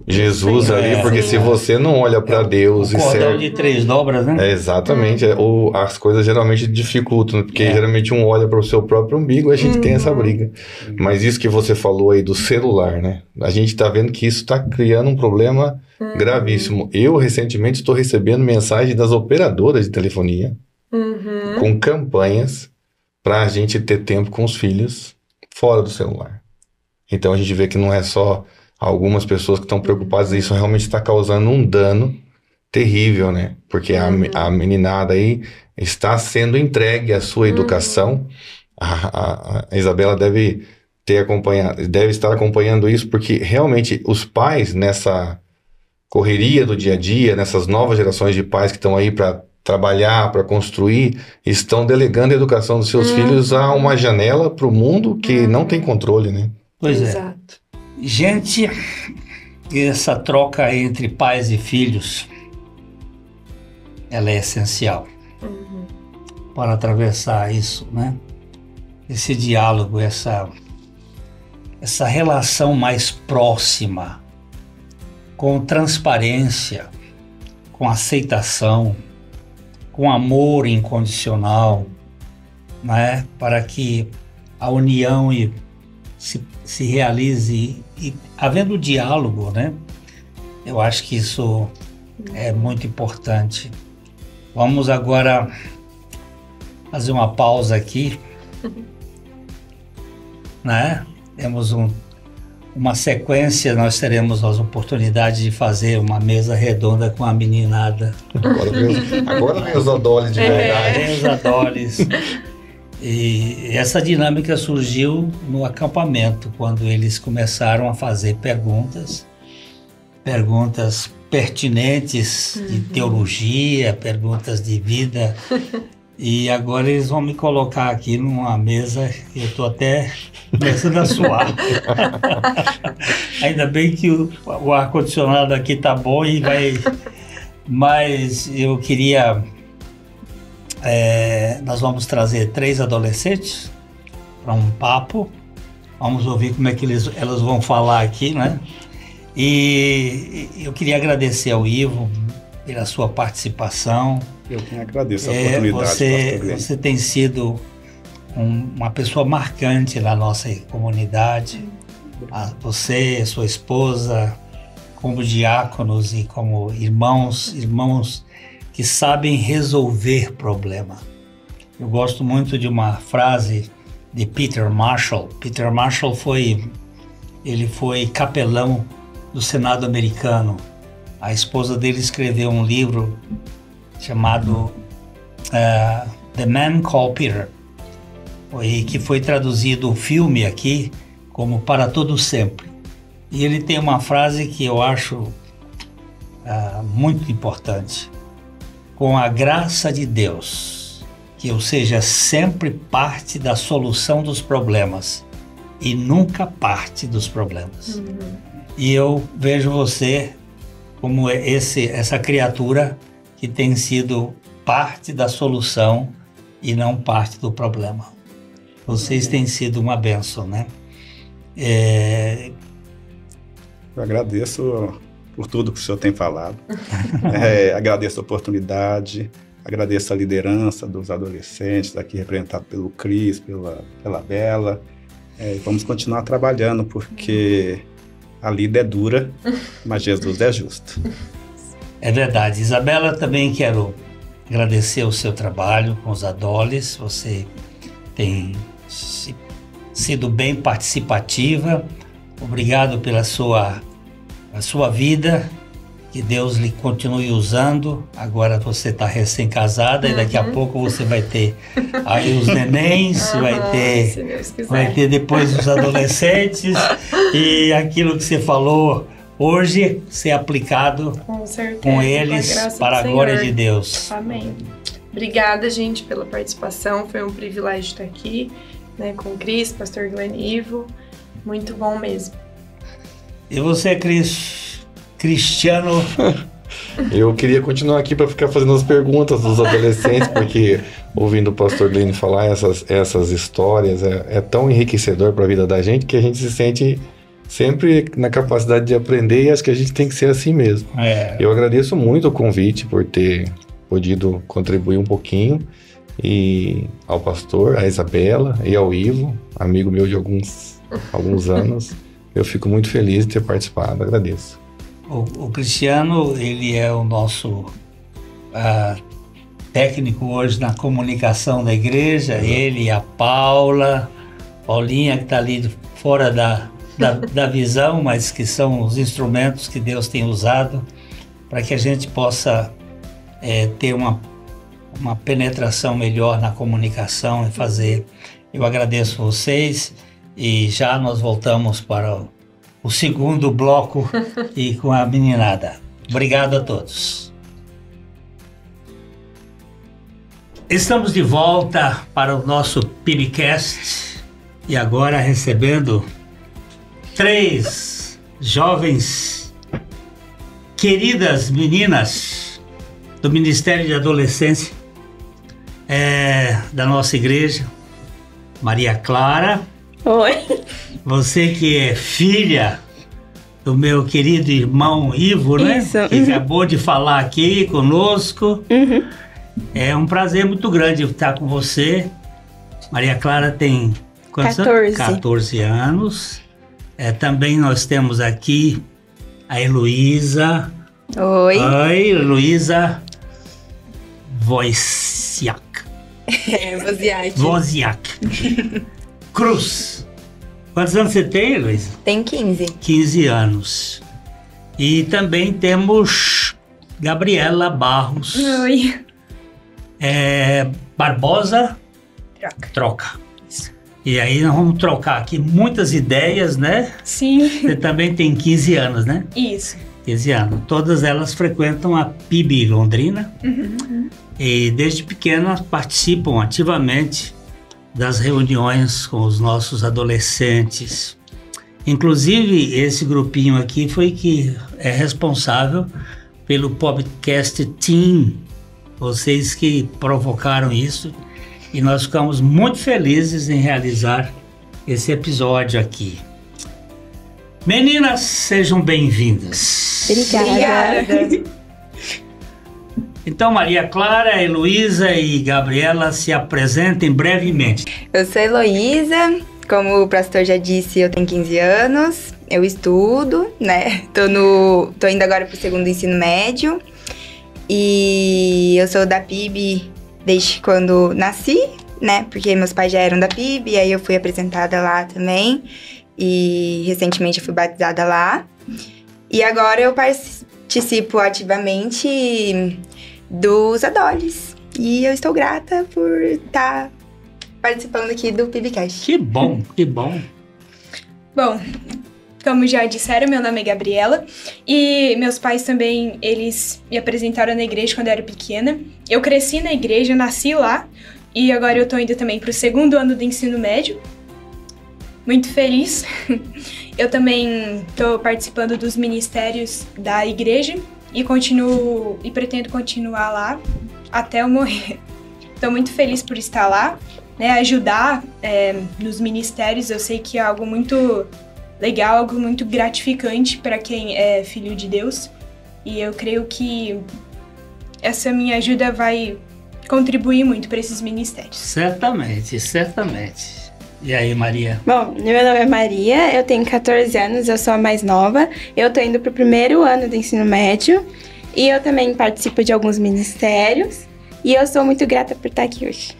Jesus ali, porque se você não olha para Deus e serve... cordão de 3 dobras, né? Exatamente. As coisas geralmente dificultam, porque geralmente um olha para o seu próprio umbigo e a gente tem essa briga. Mas isso que você falou aí do celular, né? A gente está vendo que isso está criando um problema gravíssimo. Eu, recentemente, estou recebendo mensagem das operadoras de telefonia com campanhas para a gente ter tempo com os filhos fora do celular. Então a gente vê que não é só algumas pessoas que estão preocupadas, isso realmente está causando um dano terrível, né? Porque a meninada aí está sendo entregue à sua educação. A Isabela deve estar acompanhando isso, porque realmente os pais, nessa correria do dia a dia, nessas novas gerações de pais que estão aí para trabalhar, para construir, estão delegando a educação dos seus filhos a uma janela para o mundo que não tem controle, né? Pois Exato. Gente, essa troca entre pais e filhos, ela é essencial para atravessar isso, né? Esse diálogo, essa relação mais próxima, com transparência, com aceitação, com amor incondicional, né? Para que a união se realize e havendo diálogo, né? Eu acho que isso é muito importante. Vamos agora fazer uma pausa aqui, né? Temos uma sequência, nós teremos as oportunidades de fazer uma mesa redonda com a meninada. Agora vem os adoles de verdade. Vem os adoles. E essa dinâmica surgiu no acampamento, quando eles começaram a fazer perguntas pertinentes de teologia, perguntas de vida. E agora eles vão me colocar aqui numa mesa que eu estou até começando a suar. Ainda bem que o ar-condicionado aqui tá bom e vai... Mas eu queria... nós vamos trazer 3 adolescentes para um papo. Vamos ouvir como é que elas vão falar aqui, né? E eu queria agradecer ao Ivo pela sua participação. Eu que agradeço a oportunidade. Você tem sido uma pessoa marcante na nossa comunidade. Você, sua esposa, como diáconos e como irmãos que sabem resolver problema. Eu gosto muito de uma frase de Peter Marshall. Peter Marshall foi capelão do Senado americano. A esposa dele escreveu um livro chamado The Man Called Peter, que foi traduzido o filme aqui como Para Todo Sempre. E ele tem uma frase que eu acho muito importante. Com a graça de Deus, que eu seja sempre parte da solução dos problemas e nunca parte dos problemas. E eu vejo você como essa criatura que tem sido parte da solução e não parte do problema. Vocês têm sido uma bênção, né? Eu agradeço por tudo que o senhor tem falado. Agradeço a oportunidade, agradeço a liderança dos adolescentes, aqui representado pelo Cris, pela Bela. Vamos continuar trabalhando, porque a lida é dura, mas Jesus é justo. É verdade. Isabela, também quero agradecer o seu trabalho com os adoles. Você tem sido bem participativa. Obrigado pela sua vida. Que Deus lhe continue usando. Agora você está recém-casada e daqui a pouco você vai ter aí os nenéns, vai ter depois os adolescentes e aquilo que você falou hoje ser aplicado com eles para a glória de Deus. Amém. Obrigada, gente, pela participação. Foi um privilégio estar aqui, né, com o Cris, pastor Glenn Ivo. Muito bom mesmo. E você, Cristiano? Eu queria continuar aqui para ficar fazendo as perguntas dos adolescentes, porque ouvindo o pastor Glenn falar essas histórias é tão enriquecedor para a vida da gente que a gente se sente sempre na capacidade de aprender, e acho que a gente tem que ser assim mesmo. Eu agradeço muito o convite por ter podido contribuir um pouquinho, e ao pastor, à Isabela e ao Ivo, amigo meu de alguns anos. Eu fico muito feliz de ter participado, agradeço. O Cristiano, ele é o nosso técnico hoje na comunicação da igreja. Ele e a Paulinha, que está ali fora da visão, mas que são os instrumentos que Deus tem usado para que a gente possa ter uma penetração melhor na comunicação e fazer. Eu agradeço vocês e já nós voltamos para o segundo bloco e com a meninada. Obrigado a todos. Estamos de volta para o nosso PIBcast e agora recebendo 3 jovens, queridas meninas do Ministério de Adolescência da nossa igreja. Maria Clara. Oi. Você que é filha do meu querido irmão Ivo, né? Isso. Que acabou de falar aqui conosco. É um prazer muito grande estar com você. Maria Clara tem quantos 14. anos? 14 anos. Também nós temos aqui a Heloísa. Oi. Oi, Heloísa Wojciak. Wojciak. Cruz. Quantos anos você tem, Heloísa? Tem 15. 15 anos. E também temos Gabriela Barros. Oi. Barbosa. Troca. E aí nós vamos trocar aqui muitas ideias, né? Sim. Você também tem 15 anos, né? Isso. 15 anos. Todas elas frequentam a PIB Londrina. E desde pequenas participam ativamente das reuniões com os nossos adolescentes. Inclusive, esse grupinho aqui foi que é responsável pelo podcast Team. Vocês que provocaram isso. E nós ficamos muito felizes em realizar esse episódio aqui. Meninas, sejam bem-vindas. Obrigada. Então, Maria Clara, Heloísa e Gabriela se apresentem brevemente. Eu sou Heloísa, como o pastor já disse, eu tenho 15 anos, eu estudo, né? Tô indo agora pro 2º ensino médio e eu sou da PIB desde quando nasci, né? Porque meus pais já eram da PIB e aí eu fui apresentada lá também e recentemente eu fui batizada lá. E agora eu participo ativamente dos adoles. E eu estou grata por estar participando aqui do PIBcast. Que bom, que bom. Bom, como já disseram, meu nome é Gabriela e meus pais também, eles me apresentaram na igreja quando eu era pequena. Eu cresci na igreja, nasci lá e agora eu tô indo também pro 2º ano do ensino médio. Muito feliz. Eu também tô participando dos ministérios da igreja e pretendo continuar lá até eu morrer. Tô muito feliz por estar lá, né? Ajudar nos ministérios, eu sei que é algo muito legal, algo muito gratificante para quem é filho de Deus. E eu creio que essa minha ajuda vai contribuir muito para esses ministérios. Certamente, certamente. E aí, Maria? Bom, meu nome é Maria, eu tenho 14 anos, eu sou a mais nova. Eu tô indo pro primeiro ano do ensino médio e eu também participo de alguns ministérios. E eu sou muito grata por estar aqui hoje.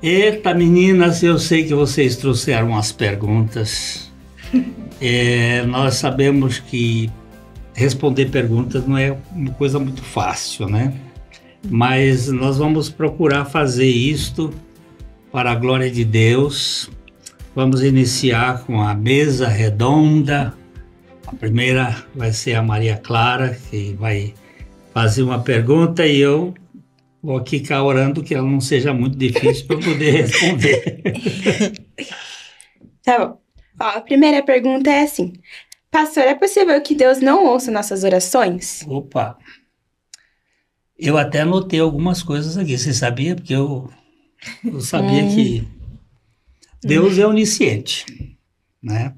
Eita, meninas, eu sei que vocês trouxeram as perguntas. Nós sabemos que responder perguntas não é uma coisa muito fácil, né? Mas nós vamos procurar fazer isto para a glória de Deus. Vamos iniciar com a mesa redonda. A primeira vai ser a Maria Clara, que vai fazer uma pergunta e eu vou aqui ficar orando que ela não seja muito difícil para eu poder responder. Tá bom. Ó, a primeira pergunta é assim: pastor, é possível que Deus não ouça nossas orações? Opa! Eu até anotei algumas coisas aqui, você sabia? Porque eu sabia que Deus é onisciente, né?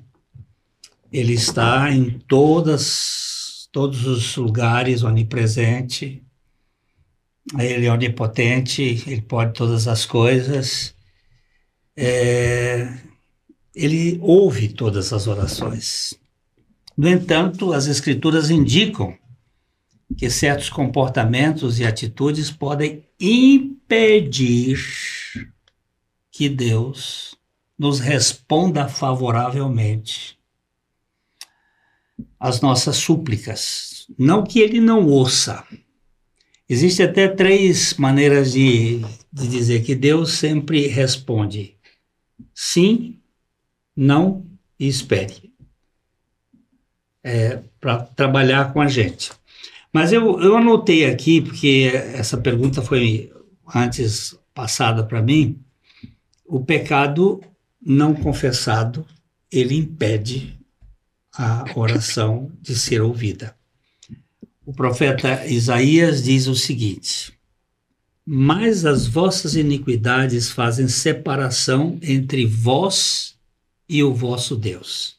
Ele está em todos os lugares, onipresente. Ele é onipotente, ele pode todas as coisas. Ele ouve todas as orações. No entanto, as Escrituras indicam que certos comportamentos e atitudes podem impedir que Deus nos responda favoravelmente às nossas súplicas. Não que ele não ouça. Existem até 3 maneiras de dizer que Deus sempre responde: sim, não e espere. Para trabalhar com a gente. Mas eu anotei aqui, porque essa pergunta foi antes passada para mim. O pecado não confessado, ele impede a oração de ser ouvida. O profeta Isaías diz o seguinte: mas as vossas iniquidades fazem separação entre vós e o vosso Deus,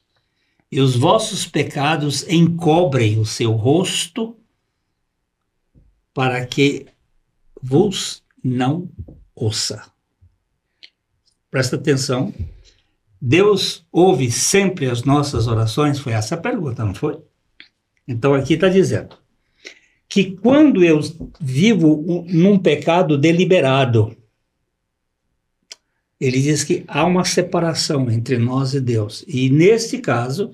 e os vossos pecados encobrem o seu rosto, para que vos não ouça. Presta atenção. Deus ouve sempre as nossas orações? Foi essa a pergunta, não foi? Então aqui está dizendo que quando eu vivo num pecado deliberado, ele diz que há uma separação entre nós e Deus. E neste caso,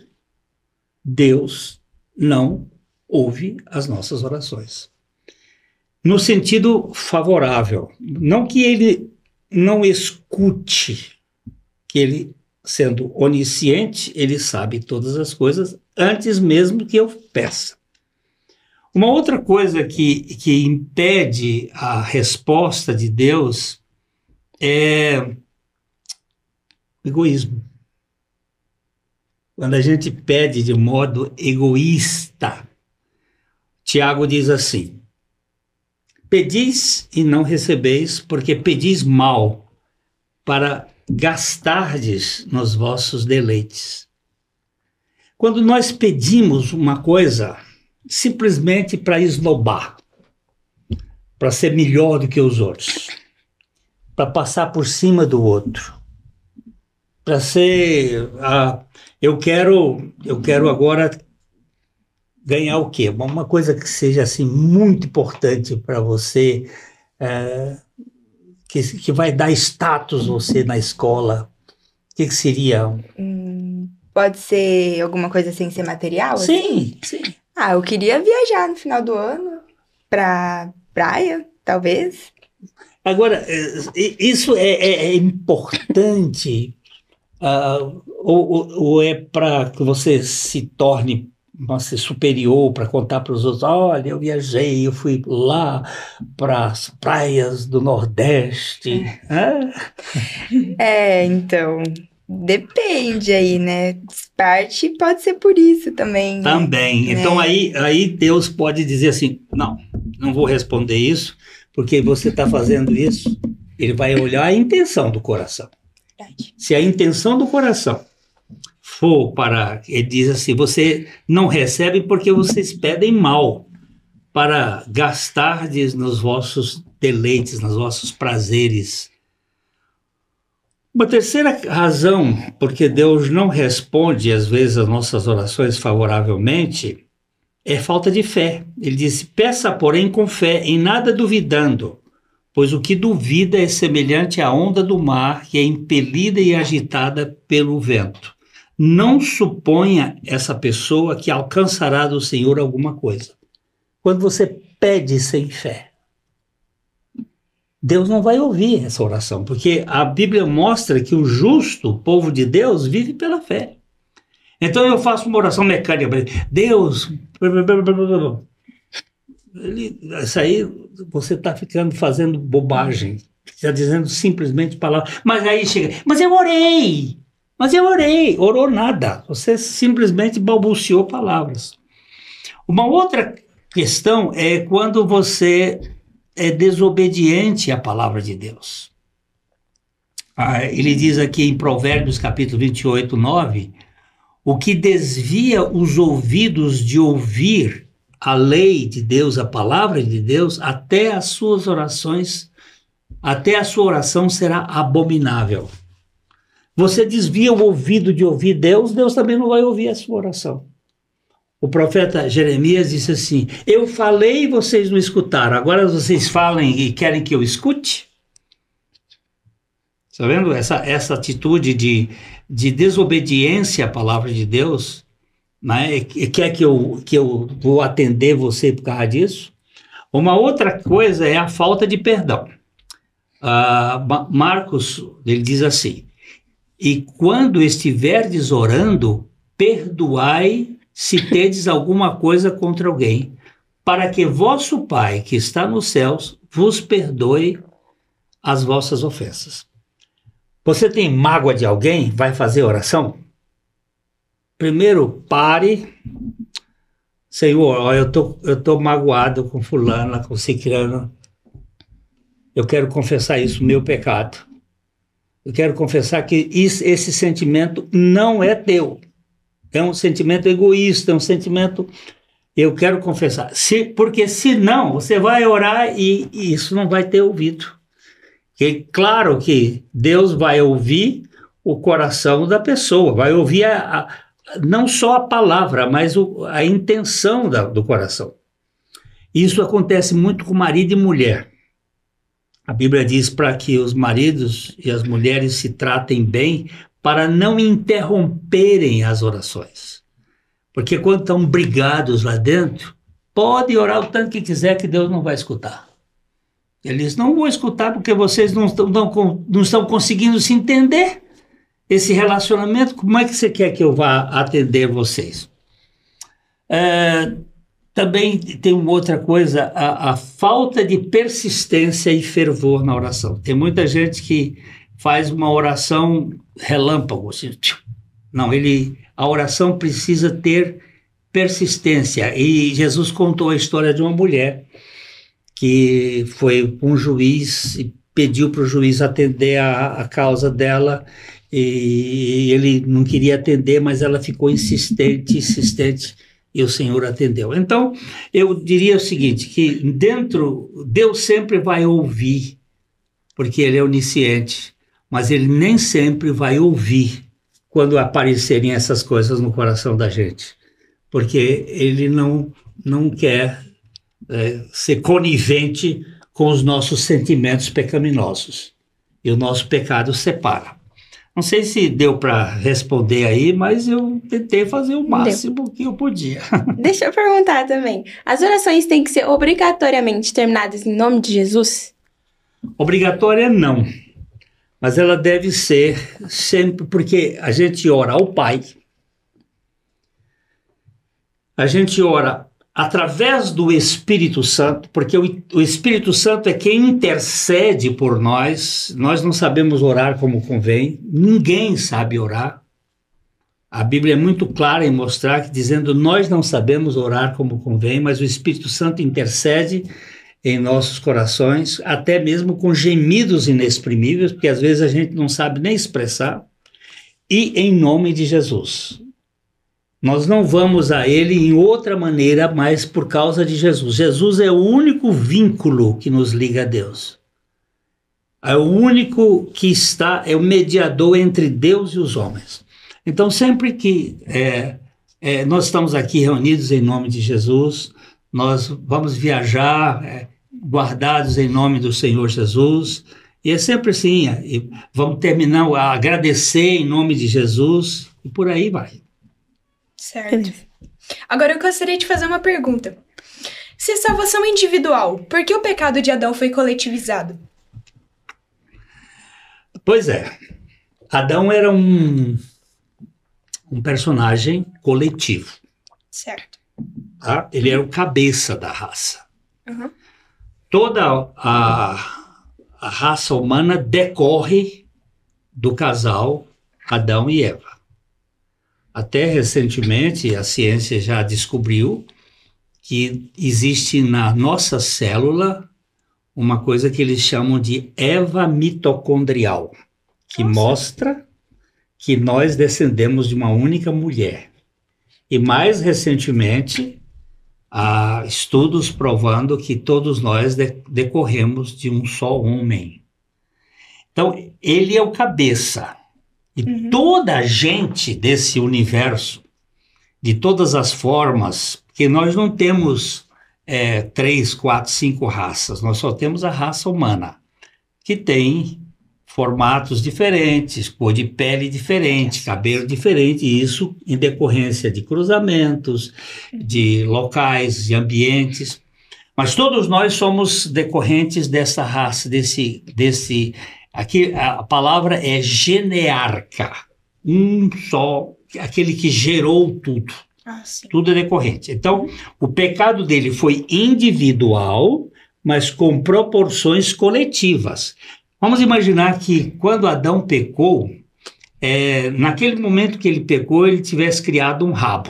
Deus não ouve as nossas orações. No sentido favorável. Não que ele não escute, que ele, sendo onisciente, ele sabe todas as coisas antes mesmo que eu peça. Uma outra coisa que impede a resposta de Deus é egoísmo. Quando a gente pede de modo egoísta, Tiago diz assim: pedis e não recebeis, porque pedis mal, para gastardes nos vossos deleites. Quando nós pedimos uma coisa simplesmente para esnobar, para ser melhor do que os outros, para passar por cima do outro, para ser... eu quero agora ganhar o quê? Uma coisa que seja assim muito importante para você, que vai dar status você na escola. O que seria? Pode ser alguma coisa sem ser material? Sim, assim? sim. Eu queria viajar no final do ano pra praia, talvez. Agora, isso é importante ou é para que você se torne superior, para contar para os outros: olha, eu viajei, eu fui lá para as praias do Nordeste. Então, depende aí, né? Parte pode ser por isso também. Também. Né? Então aí Deus pode dizer assim: não vou responder isso, porque você está fazendo isso. Ele vai olhar a intenção do coração. Verdade. Se a intenção do coração for para... Ele diz assim, você não recebe porque vocês pedem mal, para gastardes nos vossos deleites, nos vossos prazeres. Uma terceira razão porque Deus não responde, às vezes, as nossas orações favoravelmente, é falta de fé. Ele disse, peça, porém, com fé, em nada duvidando, pois o que duvida é semelhante à onda do mar, que é impelida e agitada pelo vento. Não suponha essa pessoa que alcançará do Senhor alguma coisa. Quando você pede sem fé, Deus não vai ouvir essa oração, porque a Bíblia mostra que o justo, o povo de Deus, vive pela fé. Então eu faço uma oração mecânica para ele. Deus... Isso aí você está fazendo bobagem, está dizendo simplesmente palavras. Mas aí chega, mas eu orei, orou nada, você simplesmente balbuciou palavras. Uma outra questão é quando você é desobediente à palavra de Deus. Ele diz aqui em Provérbios capítulo 28, 9, o que desvia os ouvidos de ouvir a lei de Deus, a palavra de Deus, até as suas orações, até a sua oração será abominável. Você desvia o ouvido de ouvir Deus, Deus também não vai ouvir a sua oração. O profeta Jeremias disse assim, eu falei e vocês não escutaram, agora vocês falem e querem que eu escute? Está vendo essa atitude de desobediência à palavra de Deus? Né? Quer que eu vou atender você por causa disso? Uma outra coisa é a falta de perdão. Marcos, ele diz assim, e quando estiverdes orando, perdoai se tedes alguma coisa contra alguém, para que vosso Pai, que está nos céus, vos perdoe as vossas ofensas. Você tem mágoa de alguém? Vai fazer oração? Primeiro, pare. Senhor, eu tô magoado com fulana, com ciclano. Eu quero confessar isso, meu pecado. Eu quero confessar que esse sentimento não é teu. É um sentimento egoísta, é um sentimento... Eu quero confessar. Porque senão você vai orar e isso não vai ter ouvido. E claro que Deus vai ouvir o coração da pessoa, vai ouvir não só a palavra, mas a intenção do coração. Isso acontece muito com marido e mulher. A Bíblia diz para que os maridos e as mulheres se tratem bem para não interromperem as orações. Porque quando estão brigados lá dentro, pode orar o tanto que quiser que Deus não vai escutar. Eles não vão escutar porque vocês não estão conseguindo se entender. Esse relacionamento, como é que você quer que eu vá atender vocês? Também tem uma outra coisa, a falta de persistência e fervor na oração. Tem muita gente que faz uma oração relâmpago. Assim, não, a oração precisa ter persistência. E Jesus contou a história de uma mulher que foi um juiz e pediu para o juiz atender a causa dela, e ele não queria atender, mas ela ficou insistente, e o Senhor atendeu. Então, eu diria o seguinte, que Deus sempre vai ouvir, porque Ele é onisciente, mas Ele nem sempre vai ouvir quando aparecerem essas coisas no coração da gente, porque Ele não quer ser conivente com os nossos sentimentos pecaminosos, e o nosso pecado separa. Não sei se deu para responder aí, mas eu tentei fazer o máximo que eu podia. Deixa eu perguntar também. As orações têm que ser obrigatoriamente terminadas em nome de Jesus? Obrigatória não. Mas ela deve ser sempre, porque a gente ora ao Pai. A gente ora através do Espírito Santo, porque o Espírito Santo é quem intercede por nós. Nós não sabemos orar como convém, ninguém sabe orar. A Bíblia é muito clara em mostrar, dizendo, nós não sabemos orar como convém, mas o Espírito Santo intercede em nossos corações, até mesmo com gemidos inexprimíveis, porque às vezes a gente não sabe nem expressar. e em nome de Jesus. Nós não vamos a ele em outra maneira, mas por causa de Jesus. Jesus é o único vínculo que nos liga a Deus. É o único que é o mediador entre Deus e os homens. Então, sempre que nós estamos aqui reunidos em nome de Jesus, nós vamos viajar guardados em nome do Senhor Jesus, e é sempre assim, vamos terminar a agradecer em nome de Jesus, e por aí vai. Certo. Agora eu gostaria de fazer uma pergunta. Se a salvação é individual, por que o pecado de Adão foi coletivizado? Pois é, Adão era um personagem coletivo. Certo. Tá? Ele era o cabeça da raça. Uhum. Toda a raça humana decorre do casal Adão e Eva. Até recentemente, a ciência já descobriu que existe na nossa célula uma coisa que eles chamam de Eva mitocondrial, que mostra que nós descendemos de uma única mulher. E mais recentemente, há estudos provando que todos nós decorremos de um só homem. Então, ele é o cabeça. E toda a gente desse universo, de todas as formas, porque nós não temos 3, 4, 5 raças, nós só temos a raça humana, que tem formatos diferentes, cor de pele diferente, cabelo diferente, e isso em decorrência de cruzamentos, de locais, de ambientes. Mas todos nós somos decorrentes dessa raça, aqui a palavra é genearca, um só, aquele que gerou tudo. Tudo é decorrente. Então, o pecado dele foi individual, mas com proporções coletivas. Vamos imaginar que quando Adão pecou, naquele momento que ele pecou, ele tivesse criado um rabo.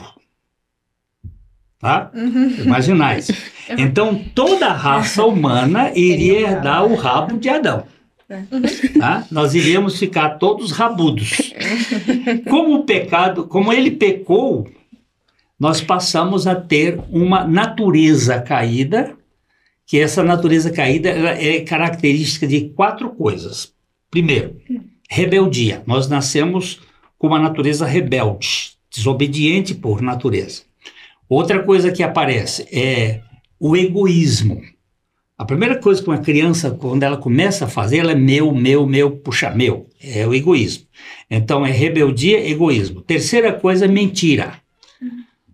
Tá? Imaginar isso. Então, toda a raça humana iria herdar o rabo de Adão. Tá? Nós iríamos ficar todos rabudos. Como ele pecou, nós passamos a ter uma natureza caída, que essa natureza caída é característica de 4 coisas. Primeiro, rebeldia. Nós nascemos com uma natureza rebelde, desobediente por natureza. Outra coisa que aparece é o egoísmo. A primeira coisa que uma criança, quando ela começa a fazer, ela é meu, puxa, meu. É o egoísmo. Então, é rebeldia, egoísmo. Terceira coisa é mentira.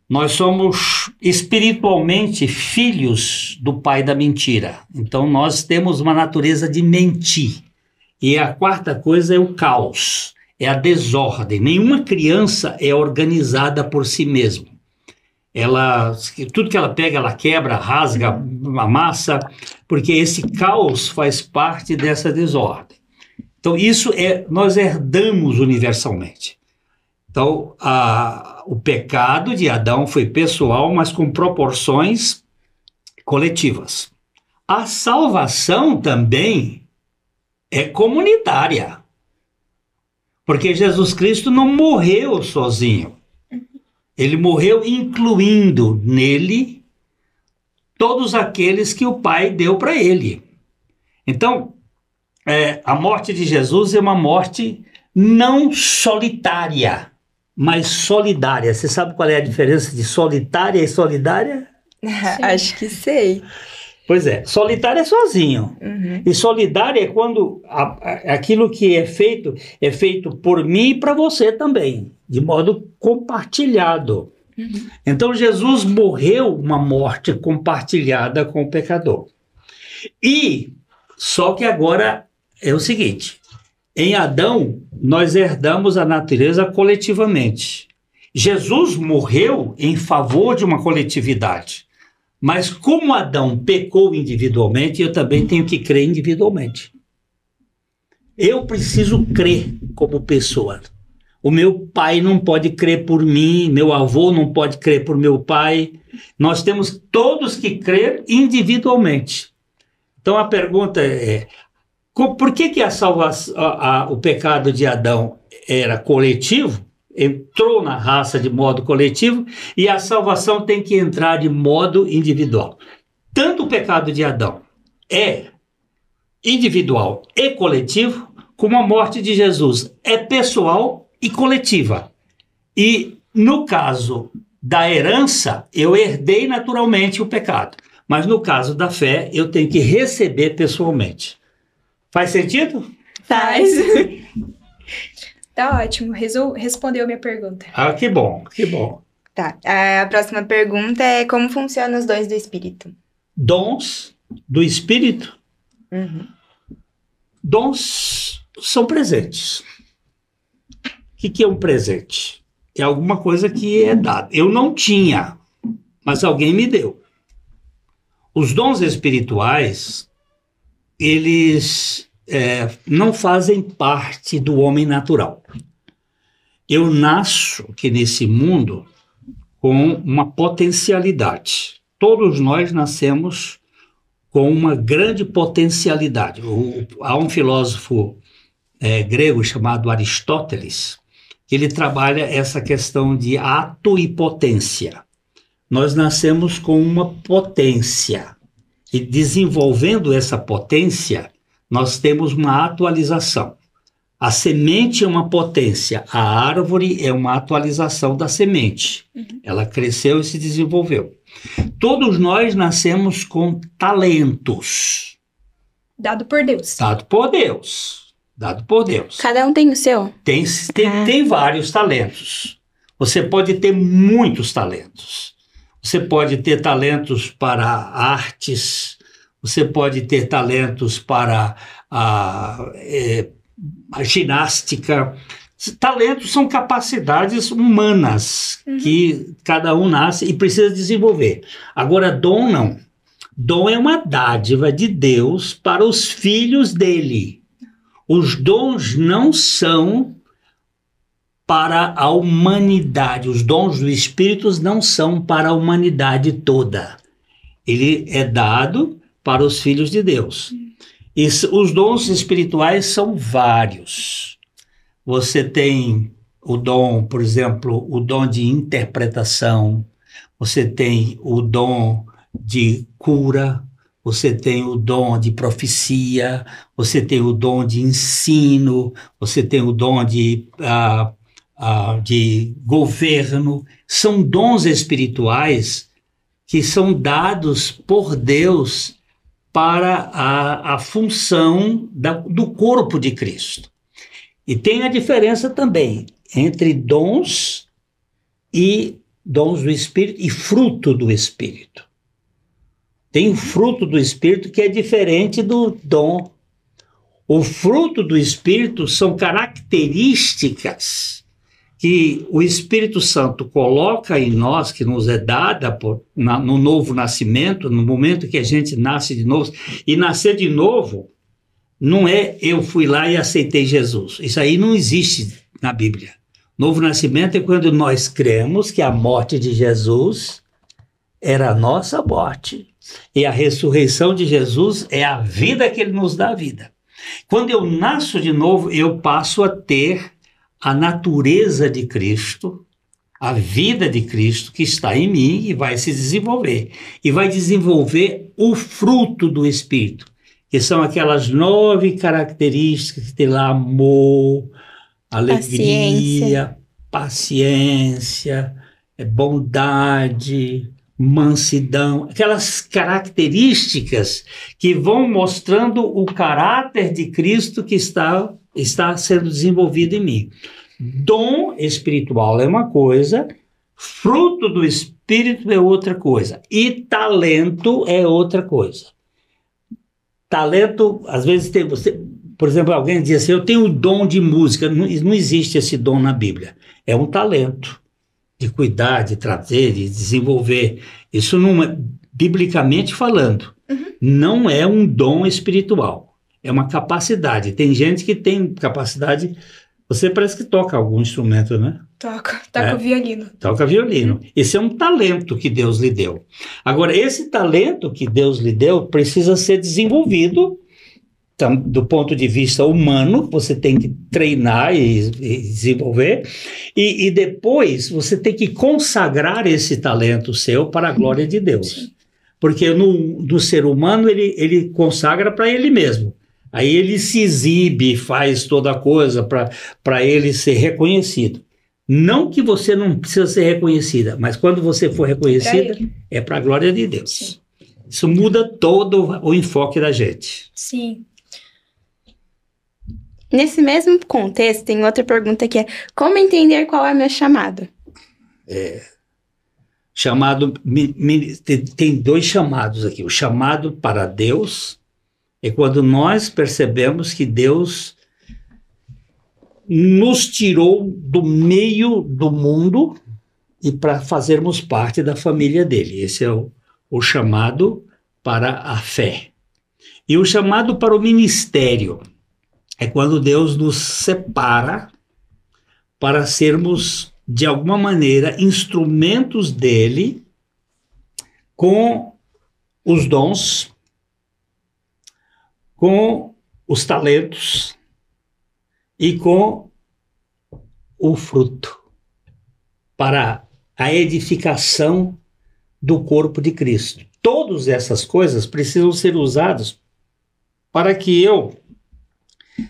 Nós somos espiritualmente filhos do pai da mentira. Então, nós temos uma natureza de mentir. E a quarta coisa é o caos, é a desordem. Nenhuma criança é organizada por si mesma. Tudo que ela pega, ela quebra, rasga, amassa, porque esse caos faz parte dessa desordem. Então, nós herdamos universalmente. Então, o pecado de Adão foi pessoal, mas com proporções coletivas. A salvação também é comunitária, porque Jesus Cristo não morreu sozinho. Ele morreu incluindo nele todos aqueles que o Pai deu para ele. Então, a morte de Jesus é uma morte não solitária, mas solidária. Você sabe qual é a diferença de solitária e solidária? Acho que sei. Pois é, solitário é sozinho. E solidário é quando aquilo que é feito por mim e para você também, de modo compartilhado. Então Jesus morreu uma morte compartilhada com o pecador. E só que agora é o seguinte, em Adão nós herdamos a natureza coletivamente. Jesus morreu em favor de uma coletividade. Mas como Adão pecou individualmente, eu também tenho que crer individualmente. Eu preciso crer como pessoa. O meu pai não pode crer por mim, meu avô não pode crer por meu pai. Nós temos todos que crer individualmente. Então a pergunta é, por que a salvação, o pecado de Adão era coletivo, entrou na raça de modo coletivo, e a salvação tem que entrar de modo individual. Tanto o pecado de Adão é individual e coletivo, como a morte de Jesus é pessoal e coletiva. E no caso da herança, eu herdei naturalmente o pecado, mas no caso da fé, eu tenho que receber pessoalmente. Faz sentido? Faz. Tá ótimo, respondeu minha pergunta. Ah, que bom, que bom. Tá, a próxima pergunta é como funcionam os dons do Espírito? Dons do Espírito? Uhum. Dons são presentes. O que é um presente? É alguma coisa que é dada. Eu não tinha, mas alguém me deu. Os dons espirituais, eles não fazem parte do homem natural. Eu nasço aqui nesse mundo com uma potencialidade. Todos nós nascemos com uma grande potencialidade. Há um filósofo grego chamado Aristóteles, que ele trabalha essa questão de ato e potência. Nós nascemos com uma potência, e desenvolvendo essa potência, nós temos uma atualização. A semente é uma potência, a árvore é uma atualização da semente. Ela cresceu e se desenvolveu. Todos nós nascemos com talentos. Dado por Deus. Dado por Deus. Dado por Deus. Cada um tem o seu? Tem vários talentos. Você pode ter muitos talentos. Você pode ter talentos para artes, você pode ter talentos para a ginástica. Talentos são capacidades humanas que cada um nasce e precisa desenvolver. Agora, dom não. Dom é uma dádiva de Deus para os filhos dele. Os dons não são para a humanidade. Os dons do Espírito não são para a humanidade toda. Ele é dado para os filhos de Deus. E os dons espirituais são vários. Você tem o dom, por exemplo, o dom de interpretação, você tem o dom de cura, você tem o dom de profecia, você tem o dom de ensino, você tem o dom de governo. São dons espirituais que são dados por Deus para a função do corpo de Cristo. E tem a diferença também entre dons do Espírito e fruto do Espírito. Tem o fruto do Espírito que é diferente do dom. O fruto do Espírito são características que o Espírito Santo coloca em nós, que nos é dada no novo nascimento, no momento que a gente nasce de novo. E nascer de novo não é eu fui lá e aceitei Jesus. Isso aí não existe na Bíblia. Novo nascimento é quando nós cremos que a morte de Jesus era a nossa morte. E a ressurreição de Jesus é a vida que ele nos dá a vida. Quando eu nasço de novo, eu passo a ter a natureza de Cristo, a vida de Cristo que está em mim e vai se desenvolver. E vai desenvolver o fruto do Espírito, que são aquelas 9 características que tem lá: amor, alegria, paciência, bondade, mansidão, aquelas características que vão mostrando o caráter de Cristo que está sendo desenvolvido em mim. Dom espiritual é uma coisa, fruto do Espírito é outra coisa, e talento é outra coisa. Talento, às vezes tem você, por exemplo, alguém diz assim: eu tenho o dom de música. Não existe esse dom na Bíblia. É um talento de cuidar, de trazer, de desenvolver. Isso não é, biblicamente falando, não é um dom espiritual. É uma capacidade. Tem gente que tem capacidade. Você parece que toca algum instrumento, né? Toca violino. Toca violino. Esse é um talento que Deus lhe deu. Agora, esse talento que Deus lhe deu precisa ser desenvolvido, do ponto de vista humano, você tem que treinar e desenvolver, e depois você tem que consagrar esse talento seu para a glória de Deus. Porque no ser humano ele consagra para ele mesmo. Aí ele se exibe, faz toda a coisa para ele ser reconhecido. Não que você não precisa ser reconhecida, mas quando você for reconhecida, é para a glória de Deus. Sim. Isso muda todo o enfoque da gente. Sim. Nesse mesmo contexto, tem outra pergunta que é: como entender qual é o meu chamado? Chamado, tem 2 chamados aqui. O chamado para Deus é quando nós percebemos que Deus nos tirou do meio do mundo e para fazermos parte da família dele. Esse é o chamado para a fé. E o chamado para o ministério é quando Deus nos separa para sermos, de alguma maneira, instrumentos dele com os dons, com os talentos e com o fruto para a edificação do corpo de Cristo. Todas essas coisas precisam ser usadas para que eu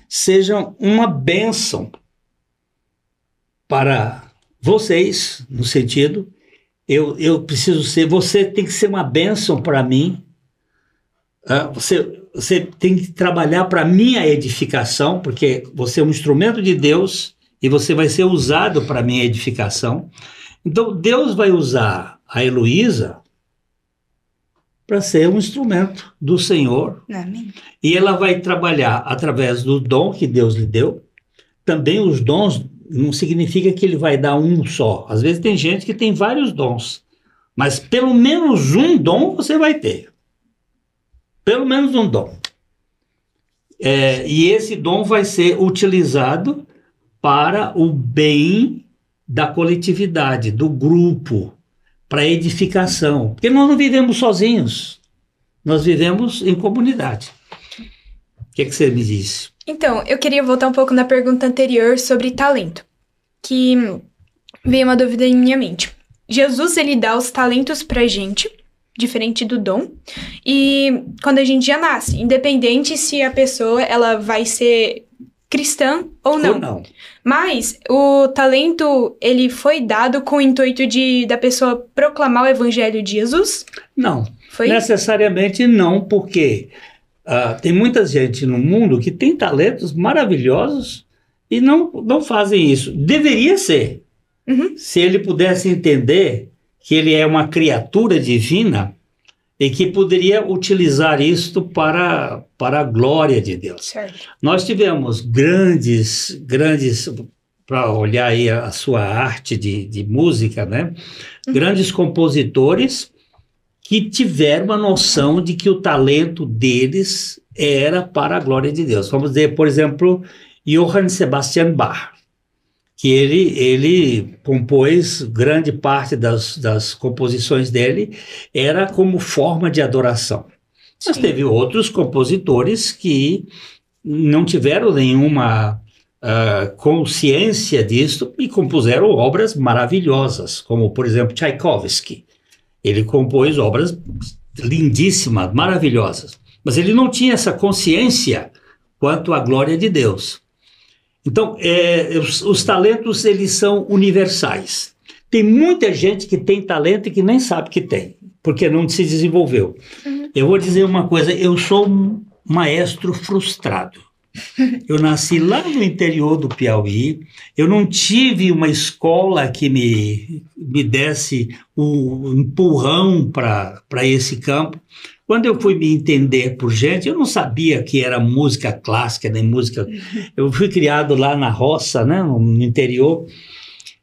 seja uma bênção para vocês, no sentido, eu preciso ser, você tem que ser uma bênção para mim, você tem que trabalhar para a minha edificação, porque você é um instrumento de Deus e você vai ser usado para a minha edificação. Então, Deus vai usar a Heloísa para ser um instrumento do Senhor. Amém. E ela vai trabalhar através do dom que Deus lhe deu. Também os dons não significa que ele vai dar um só. Às vezes tem gente que tem vários dons, mas pelo menos um dom você vai ter. Pelo menos um dom. E esse dom vai ser utilizado para o bem da coletividade, do grupo, para edificação. Porque nós não vivemos sozinhos, nós vivemos em comunidade. O que você me disse? Então, eu queria voltar um pouco na pergunta anterior sobre talento, que veio uma dúvida em minha mente. Jesus, ele dá os talentos pra gente, diferente do dom, e quando a gente já nasce, independente se a pessoa ela vai ser cristã ou não. Ou não. Mas o talento, ele foi dado com o intuito da pessoa proclamar o evangelho de Jesus? Não, Foi? necessariamente não, porque tem muita gente no mundo que tem talentos maravilhosos e não fazem isso. Deveria ser. Uhum. Se ele pudesse entender que ele é uma criatura divina e que poderia utilizar isto para a glória de Deus. Certo. Nós tivemos grandes, para olhar aí a sua arte de música, né? Grandes compositores que tiveram a noção de que o talento deles era para a glória de Deus. Vamos dizer, por exemplo, Johann Sebastian Bach, que ele compôs grande parte das composições dele, era como forma de adoração. Sim. Mas teve outros compositores que não tiveram nenhuma consciência disso e compuseram obras maravilhosas, como, por exemplo, Tchaikovsky. Ele compôs obras lindíssimas, maravilhosas, mas ele não tinha essa consciência quanto à glória de Deus. Então, os talentos, eles são universais. Tem muita gente que tem talento e que nem sabe que tem, porque não se desenvolveu. Uhum. Eu vou dizer uma coisa, eu sou um maestro frustrado. Eu nasci lá no interior do Piauí, eu não tive uma escola que me desse um empurrão para esse campo. Quando eu fui me entender por gente, eu não sabia que era música clássica, nem música... Eu fui criado lá na roça, né, no interior.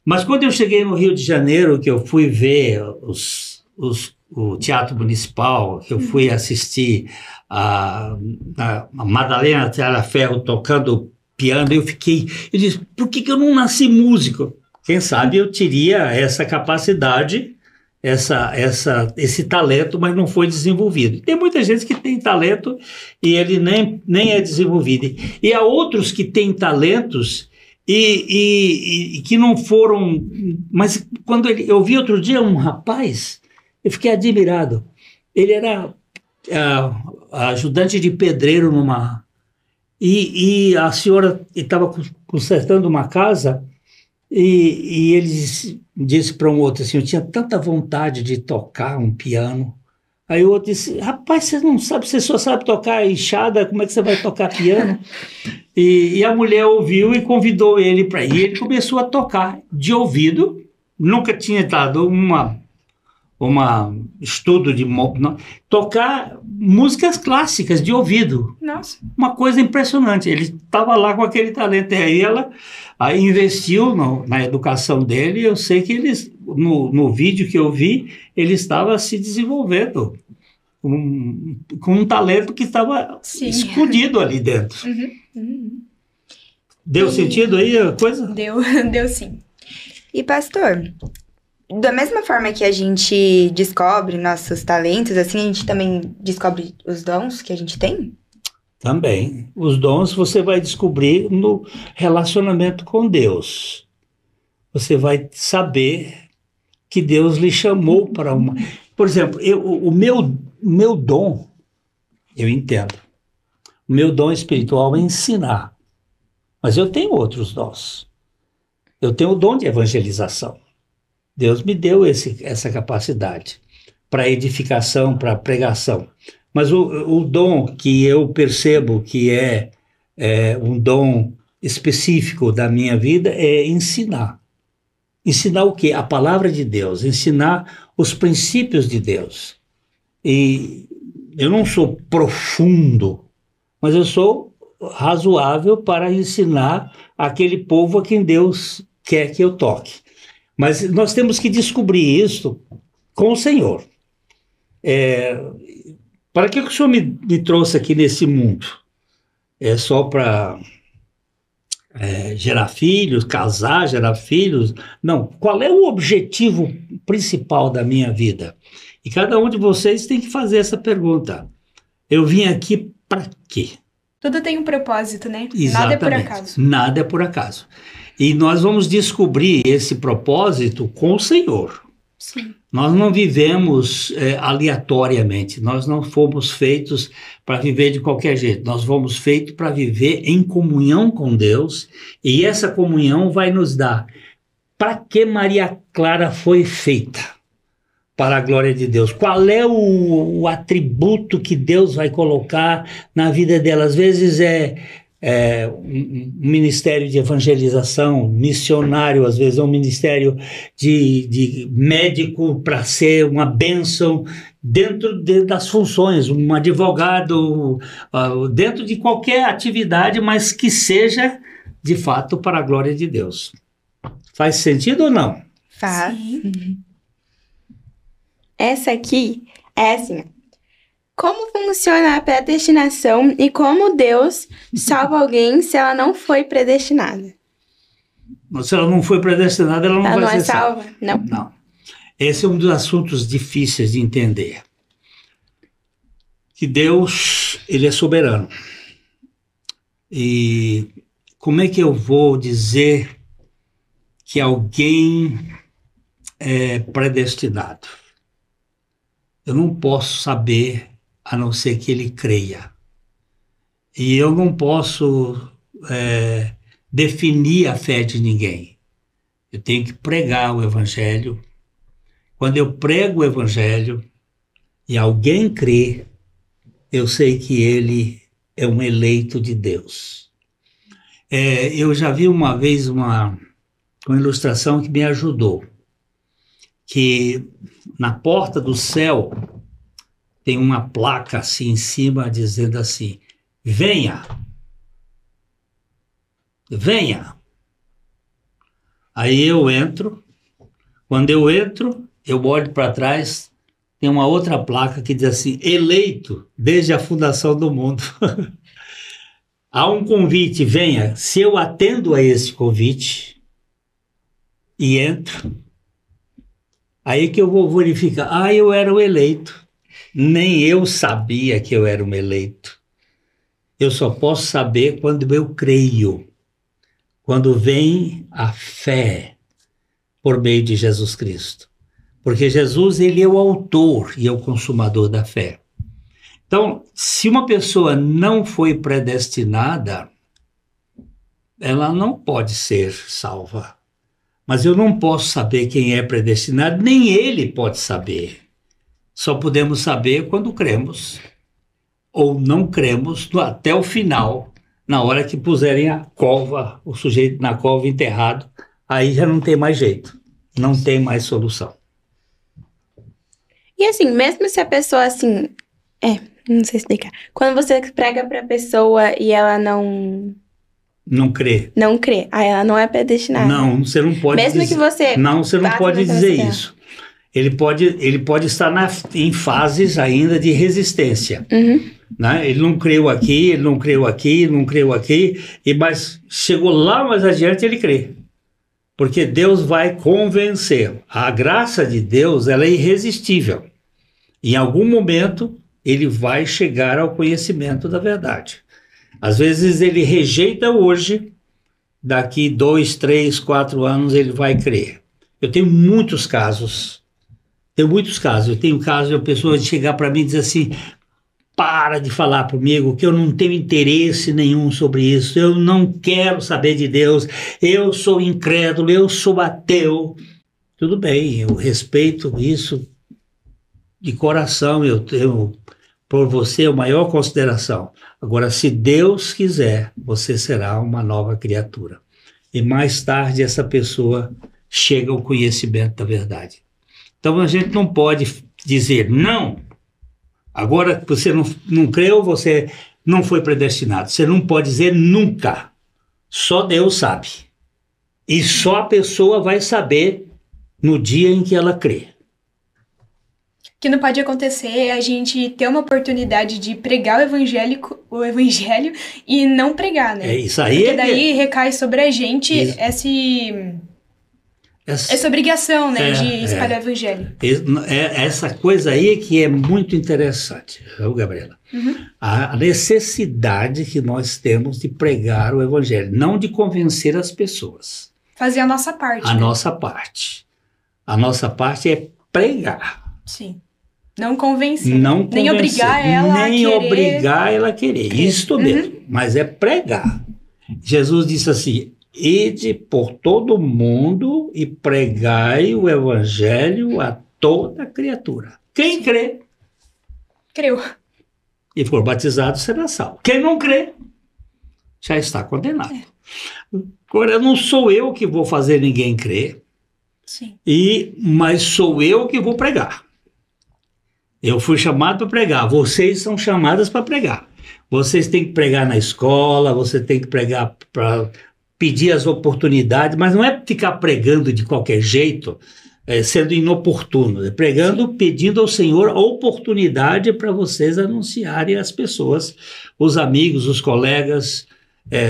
Mas quando eu cheguei no Rio de Janeiro, que eu fui ver o Teatro Municipal, que eu fui assistir a Madalena Ferro tocando piano, eu disse, por que eu não nasci músico? Quem sabe eu teria essa capacidade esse talento, mas não foi desenvolvido. Tem muita gente que tem talento e ele nem é desenvolvido. E há outros que têm talentos e que não foram... Mas quando eu vi outro dia um rapaz, eu fiquei admirado. Ele era ajudante de pedreiro numa... E a senhora estava consertando uma casa e ele disse para um outro assim, eu tinha tanta vontade de tocar um piano. Aí o outro disse, rapaz, você não sabe, você só sabe tocar enxada, como é que você vai tocar piano? E a mulher ouviu e convidou ele para ir. Ele começou a tocar de ouvido, nunca tinha dado uma estudo de tocar músicas clássicas de ouvido. Nossa. Uma coisa impressionante. Ele estava lá com aquele talento. E aí ela investiu na educação dele. Eu sei que no vídeo que eu vi, ele estava se desenvolvendo com um talento que estava escondido ali dentro. Deu sentido aí a coisa? Deu sim. E pastor, da mesma forma que a gente descobre nossos talentos, assim, a gente também descobre os dons que a gente tem? Também. Os dons você vai descobrir no relacionamento com Deus. Você vai saber que Deus lhe chamou para uma... Por exemplo, o meu dom, eu entendo. O meu dom espiritual é ensinar. Mas eu tenho outros dons. Eu tenho o dom de evangelização. Deus me deu essa capacidade para edificação, para pregação. Mas o dom que eu percebo que é um dom específico da minha vida é ensinar. Ensinar o quê? A palavra de Deus, ensinar os princípios de Deus. E eu não sou profundo, mas eu sou razoável para ensinar aquele povo a quem Deus quer que eu toque. Mas nós temos que descobrir isso com o Senhor. Para que o Senhor me trouxe aqui nesse mundo? É só para gerar filhos, casar, gerar filhos? Não. Qual é o objetivo principal da minha vida? E cada um de vocês tem que fazer essa pergunta. Eu vim aqui para quê? Tudo tem um propósito, né? Exatamente. Nada é por acaso. Nada é por acaso. E nós vamos descobrir esse propósito com o Senhor. Sim. Nós não vivemos aleatoriamente, nós não fomos feitos para viver de qualquer jeito, nós fomos feitos para viver em comunhão com Deus, e essa comunhão vai nos dar. Para que Maria Clara foi feita? Para a glória de Deus. Qual é o atributo que Deus vai colocar na vida dela? Às vezes um ministério de evangelização, missionário, às vezes é um ministério de médico para ser uma bênção dentro das funções, um advogado, dentro de qualquer atividade, mas que seja de fato para a glória de Deus. Faz sentido ou não? Faz. Essa aqui é assim: como funciona a predestinação e como Deus salva alguém se ela não foi predestinada? Se ela não foi predestinada, ela não vai ser salva. Não. Esse é um dos assuntos difíceis de entender. Que Deus, ele é soberano. E como é que eu vou dizer que alguém é predestinado? Eu não posso saber a não ser que ele creia. E eu não posso definir a fé de ninguém. Eu tenho que pregar o Evangelho. Quando eu prego o Evangelho e alguém crê, eu sei que ele é um eleito de Deus. Eu já vi uma vez uma ilustração que me ajudou, que na porta do céu tem uma placa assim em cima dizendo assim: venha, venha. Aí eu entro, quando eu entro, eu olho para trás, tem uma outra placa que diz assim: eleito desde a fundação do mundo. Há um convite, venha. Se eu atendo a esse convite e entro, Aí que eu vou verificar, eu era o eleito. Nem eu sabia que eu era um eleito. Eu só posso saber quando eu creio. Quando vem a fé por meio de Jesus Cristo. Porque Jesus, ele é o autor e é o consumador da fé. Então, se uma pessoa não foi predestinada, ela não pode ser salva. Mas eu não posso saber quem é predestinado, nem ele pode saber. Só podemos saber quando cremos. Ou não cremos até o final, na hora que puserem a cova, o sujeito na cova enterrado, aí já não tem mais jeito, não tem mais solução. E assim, mesmo se a pessoa assim, não sei explicar. Quando você prega pra pessoa e ela não crê. Não crê, aí ela não é predestinada. Não, você não pode mesmo dizer. Que você não, você não pode dizer isso. Ele pode estar em fases ainda de resistência. Né? Ele não creu aqui, ele não creu aqui, não creu aqui, mas chegou lá mais adiante ele crê. Porque Deus vai convencer. A graça de Deus, ela é irresistível. Em algum momento, ele vai chegar ao conhecimento da verdade. Às vezes ele rejeita hoje, daqui 2, 3, 4 anos ele vai crer. Eu tenho muitos casos. Eu tenho casos de pessoas chegar para mim e dizer assim, para de falar comigo, que eu não tenho interesse nenhum sobre isso, eu não quero saber de Deus, eu sou incrédulo, eu sou ateu. Tudo bem, eu respeito isso de coração, eu tenho por você a maior consideração. Agora, se Deus quiser, você será uma nova criatura. E mais tarde essa pessoa chega ao conhecimento da verdade. Então a gente não pode dizer não. Agora você não creu, você não foi predestinado. Você não pode dizer nunca. Só Deus sabe. E só a pessoa vai saber no dia em que ela crê. O que não pode acontecer é a gente ter uma oportunidade de pregar o evangelho e não pregar, né? Isso aí. Porque daí recai sobre a gente essa obrigação, né, de espalhar o evangelho. Essa coisa aí que é muito interessante, viu, Gabriela? A necessidade que nós temos de pregar o evangelho, não de convencer as pessoas. Fazer a nossa parte. Nossa parte. A nossa parte é pregar. Sim. Não convencer. Nem obrigar ela a querer. Isso mesmo. Mas é pregar. Jesus disse assim, ide por todo mundo e pregai o evangelho a toda criatura. Quem crê, creu, e for batizado será salvo. Quem não crê, já está condenado. Agora, não sou eu que vou fazer ninguém crer, sim. Mas sou eu que vou pregar. Eu fui chamado para pregar, vocês são chamadas para pregar. Vocês têm que pregar na escola, você tem que pregar para pedir as oportunidades, mas não é ficar pregando de qualquer jeito, sendo inoportuno, é pregando, pedindo ao Senhor a oportunidade para vocês anunciarem às pessoas, os amigos, os colegas,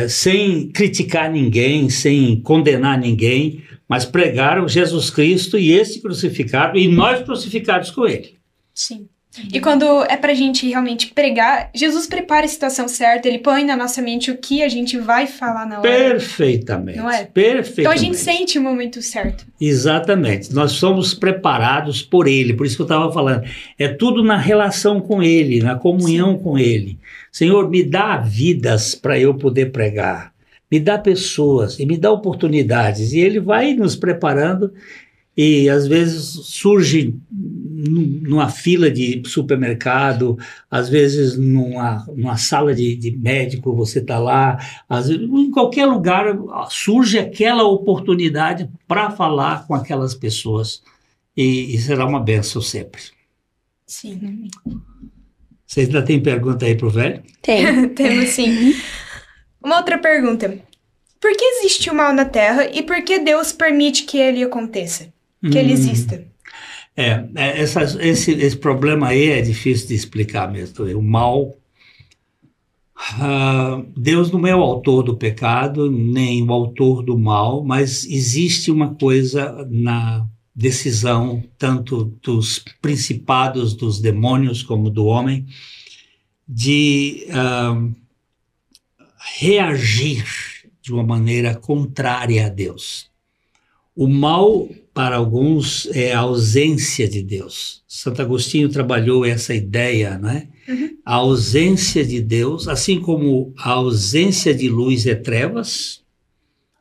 sem criticar ninguém, sem condenar ninguém, mas pregar o Jesus Cristo e esse crucificado, e nós crucificados com ele. Sim. E quando é pra gente realmente pregar, Jesus prepara a situação certa, ele põe na nossa mente o que a gente vai falar na hora. Perfeitamente. Não é? Perfeitamente. Então a gente sente o momento certo. Exatamente. Nós somos preparados por ele, por isso que eu estava falando. É tudo na relação com ele, na comunhão com ele. Senhor, me dá vidas para eu poder pregar. Me dá pessoas e me dá oportunidades. E ele vai nos preparando. E às vezes surge numa fila de supermercado, às vezes numa sala de médico, você está lá, às vezes, em qualquer lugar surge aquela oportunidade para falar com aquelas pessoas e será uma bênção sempre. Sim. Vocês ainda tem pergunta aí pro velho? Tem. Temos sim. Uma outra pergunta. Por que existe o mal na Terra e por que Deus permite que ele aconteça? Que ele exista? Esse problema aí é difícil de explicar mesmo. O mal... Deus não é o autor do pecado, nem o autor do mal, mas existe uma coisa decisão, tanto dos principados, dos demônios, como do homem, de reagir de uma maneira contrária a Deus. O mal, para alguns, é a ausência de Deus. Santo Agostinho trabalhou essa ideia, né? A ausência de Deus, assim como a ausência de luz é trevas,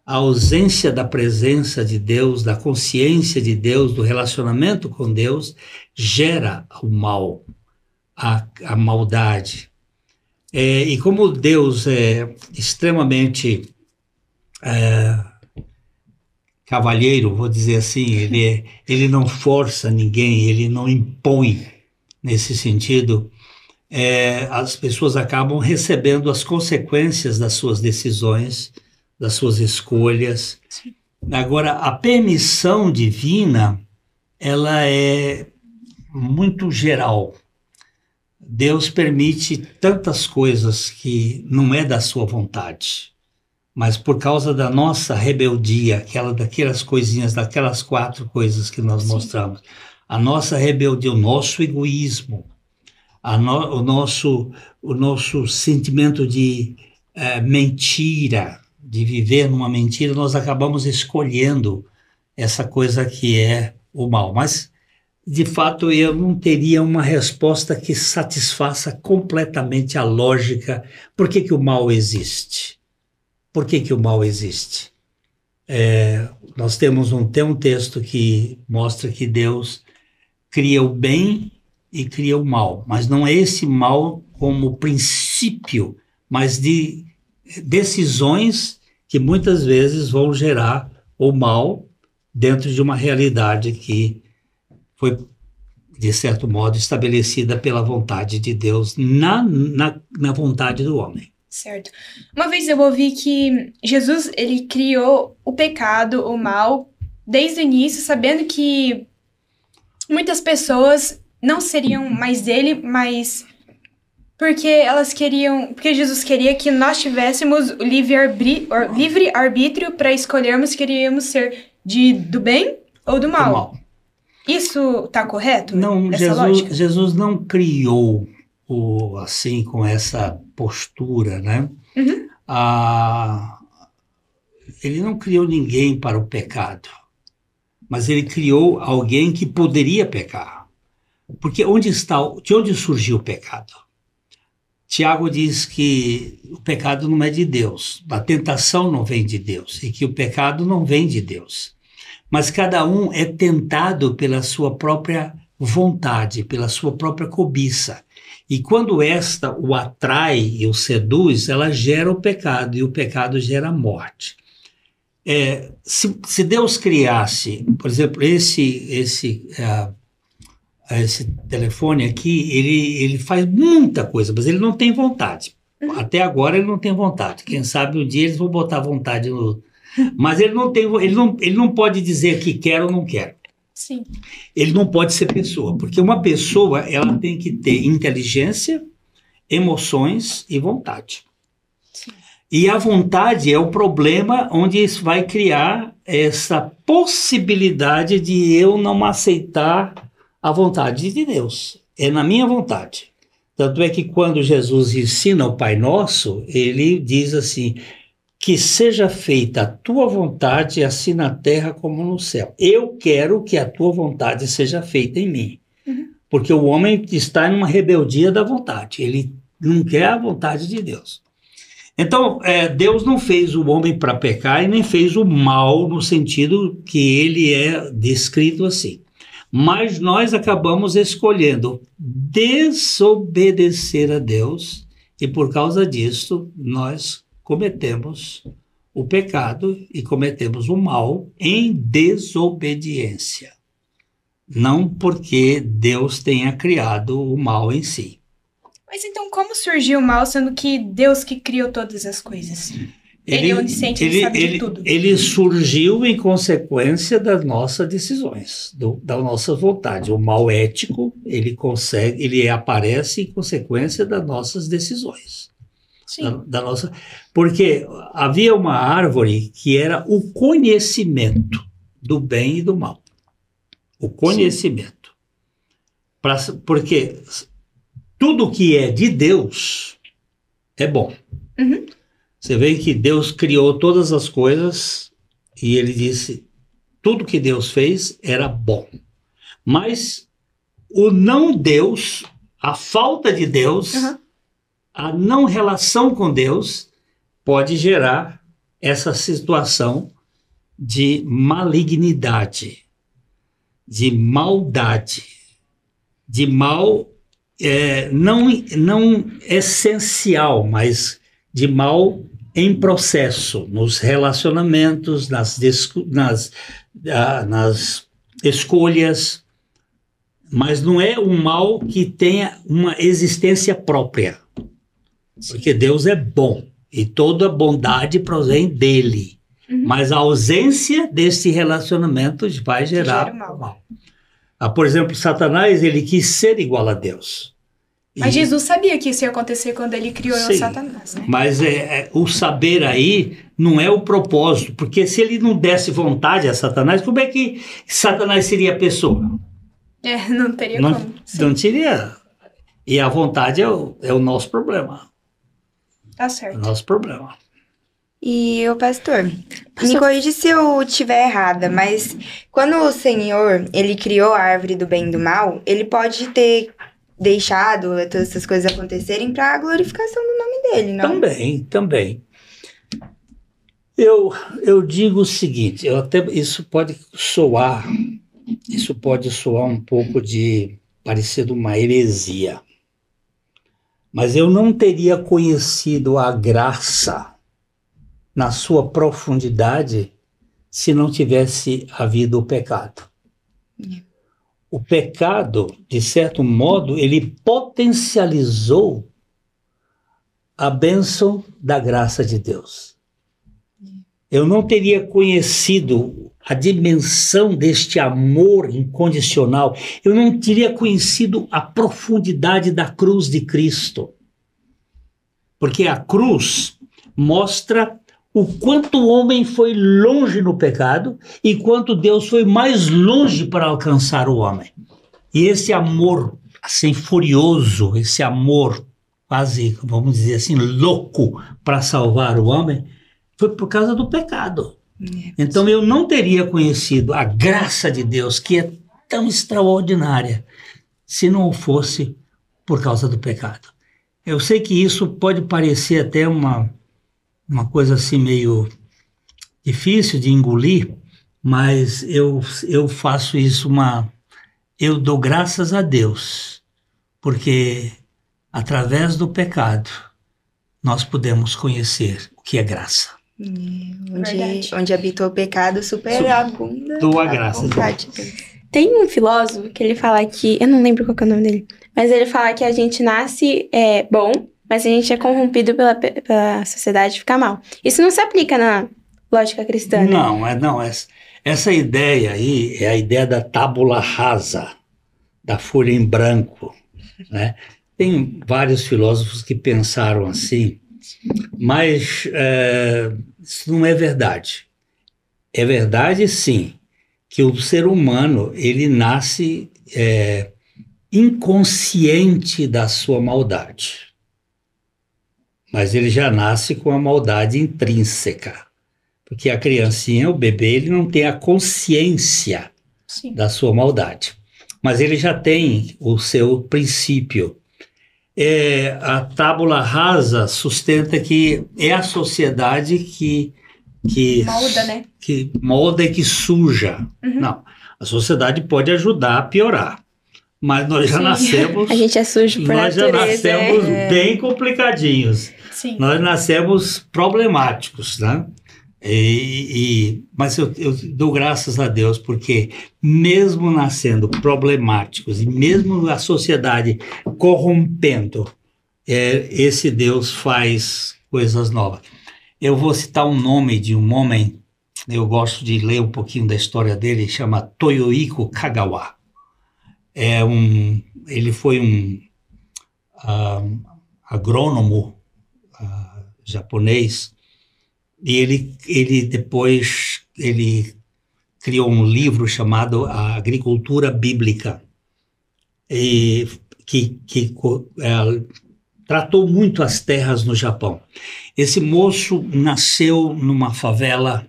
a ausência da presença de Deus, da consciência de Deus, do relacionamento com Deus, gera o mal, a maldade. E como Deus é extremamente cavalheiro, vou dizer assim, ele não força ninguém, ele não impõe nesse sentido, as pessoas acabam recebendo as consequências das suas decisões, das suas escolhas. Sim. Agora, a permissão divina, ela é muito geral. Deus permite tantas coisas que não é da sua vontade, mas por causa da nossa rebeldia, daquelas coisinhas, daquelas 4 coisas que nós mostramos, a nossa rebeldia, o nosso egoísmo, o nosso sentimento de mentira, de viver numa mentira, nós acabamos escolhendo essa coisa que é o mal. Mas, de fato, eu não teria uma resposta que satisfaça completamente a lógica. Por que o mal existe? Por que o mal existe? Nós temos um texto que mostra que Deus cria o bem e cria o mal, mas não é esse mal como princípio, mas de decisões que muitas vezes vão gerar o mal dentro de uma realidade que foi, de certo modo, estabelecida pela vontade de Deus na vontade do homem. Certo. Uma vez eu ouvi que Jesus, ele criou o pecado, o mal, desde o início, sabendo que muitas pessoas não seriam mais dele, mas porque Jesus queria que nós tivéssemos o livre arbítrio para escolhermos se queríamos ser do bem ou do mal. Isso está correto? Não, Jesus não criou assim, com essa postura, né? Uhum. Ele não criou ninguém para o pecado, mas ele criou alguém que poderia pecar. Porque de onde surgiu o pecado? Tiago diz que o pecado não é de Deus, a tentação não vem de Deus, e que o pecado não vem de Deus. Mas cada um é tentado pela sua própria vontade, pela sua própria cobiça. E quando esta o atrai e o seduz, ela gera o pecado, e o pecado gera a morte. Se Deus criasse, por exemplo, esse telefone aqui, ele faz muita coisa, mas ele não tem vontade. Até agora ele não tem vontade. Quem sabe um dia eles vão botar vontade no... Mas ele não pode dizer que quer ou não quer. Sim. Ele não pode ser pessoa, porque uma pessoa ela tem que ter inteligência, emoções e vontade. Sim. E a vontade é o problema onde isso vai criar essa possibilidade de eu não aceitar a vontade de Deus. É na minha vontade. Tanto é que quando Jesus ensina o Pai Nosso, ele diz assim: que seja feita a tua vontade, assim na terra como no céu. Eu quero que a tua vontade seja feita em mim. Uhum. Porque o homem está em uma rebeldia da vontade. Ele não quer a vontade de Deus. Então, Deus não fez o homem para pecar e nem fez o mal no sentido que ele é descrito assim. Mas nós acabamos escolhendo desobedecer a Deus e por causa disso nós cometemos o pecado e cometemos o mal em desobediência. Não porque Deus tenha criado o mal em si. Mas então como surgiu o mal, sendo que Deus que criou todas as coisas? Ele é onisciente, ele sabe de tudo. Ele surgiu em consequência das nossas decisões, da nossa vontade. O mal ético, ele aparece em consequência das nossas decisões. Sim. Porque havia uma árvore que era o conhecimento do bem e do mal. O conhecimento. Porque tudo que é de Deus é bom. Uhum. Você vê que Deus criou todas as coisas e ele disse, tudo que Deus fez era bom. Mas o não Deus, a falta de Deus, a não relação com Deus, pode gerar essa situação de malignidade, de maldade, de mal não essencial, mas de mal em processo, nos relacionamentos, nas escolhas, mas não é um mal que tenha uma existência própria, porque Deus é bom e toda bondade provém dele, mas a ausência desse relacionamento vai gerar mal. Por exemplo, Satanás, ele quis ser igual a Deus. Mas Jesus sabia que isso ia acontecer quando ele criou Satanás, né? Mas o saber aí não é o propósito, porque se ele não desse vontade a Satanás, como é que Satanás seria a pessoa? Não teria como. Não teria. E a vontade é o nosso problema. Tá certo. É o nosso problema. E o pastor, me corrige se eu estiver errada, mas quando o Senhor, ele criou a árvore do bem e do mal, ele pode ter deixado todas essas coisas acontecerem para a glorificação do nome dele, não? Também. Eu digo o seguinte, isso pode soar um pouco parecido uma heresia, mas eu não teria conhecido a graça na sua profundidade se não tivesse havido o pecado. O pecado, de certo modo, ele potencializou a bênção da graça de Deus. Eu não teria conhecido a dimensão deste amor incondicional, eu não teria conhecido a profundidade da cruz de Cristo. Porque a cruz mostra o quanto o homem foi longe no pecado e quanto Deus foi mais longe para alcançar o homem. E esse amor assim furioso, esse amor quase, vamos dizer assim, louco para salvar o homem, foi por causa do pecado. Então eu não teria conhecido a graça de Deus, que é tão extraordinária, se não fosse por causa do pecado. Eu sei que isso pode parecer até uma coisa assim meio difícil de engolir, mas eu faço isso eu dou graças a Deus, porque através do pecado nós podemos conhecer o que é graça. Onde habitou o pecado, superabunda Dou a graça. Tem um filósofo que ele fala que, eu não lembro qual que é o nome dele, mas ele fala que a gente nasce bom, mas a gente é corrompido pela sociedade, fica mal. Isso não se aplica na lógica cristã, né? Não. Essa ideia aí é a ideia da tábula rasa, da folha em branco, né? Tem vários filósofos que pensaram assim, mas isso não é verdade. É verdade, sim, que o ser humano, ele nasce inconsciente da sua maldade. Mas ele já nasce com a maldade intrínseca. Porque a criancinha, o bebê, ele não tem a consciência da sua maldade. Mas ele já tem o seu princípio. A tábula rasa sustenta que é a sociedade que molda, né? Que molda e que suja. Não, a sociedade pode ajudar a piorar. Mas nós já nascemos... A gente é sujo por natureza. Nós já nascemos bem complicadinhos. Sim. Nós nascemos problemáticos, né? Mas eu dou graças a Deus, porque mesmo nascendo problemáticos e mesmo a sociedade corrompendo, esse Deus faz coisas novas. Eu vou citar um nome de um homem, eu gosto de ler um pouquinho da história dele, chama Toyohiko Kagawa. Ele foi um agrônomo japonês, e ele depois criou um livro chamado A Agricultura Bíblica, e que tratou muito as terras no Japão. Esse moço nasceu numa favela,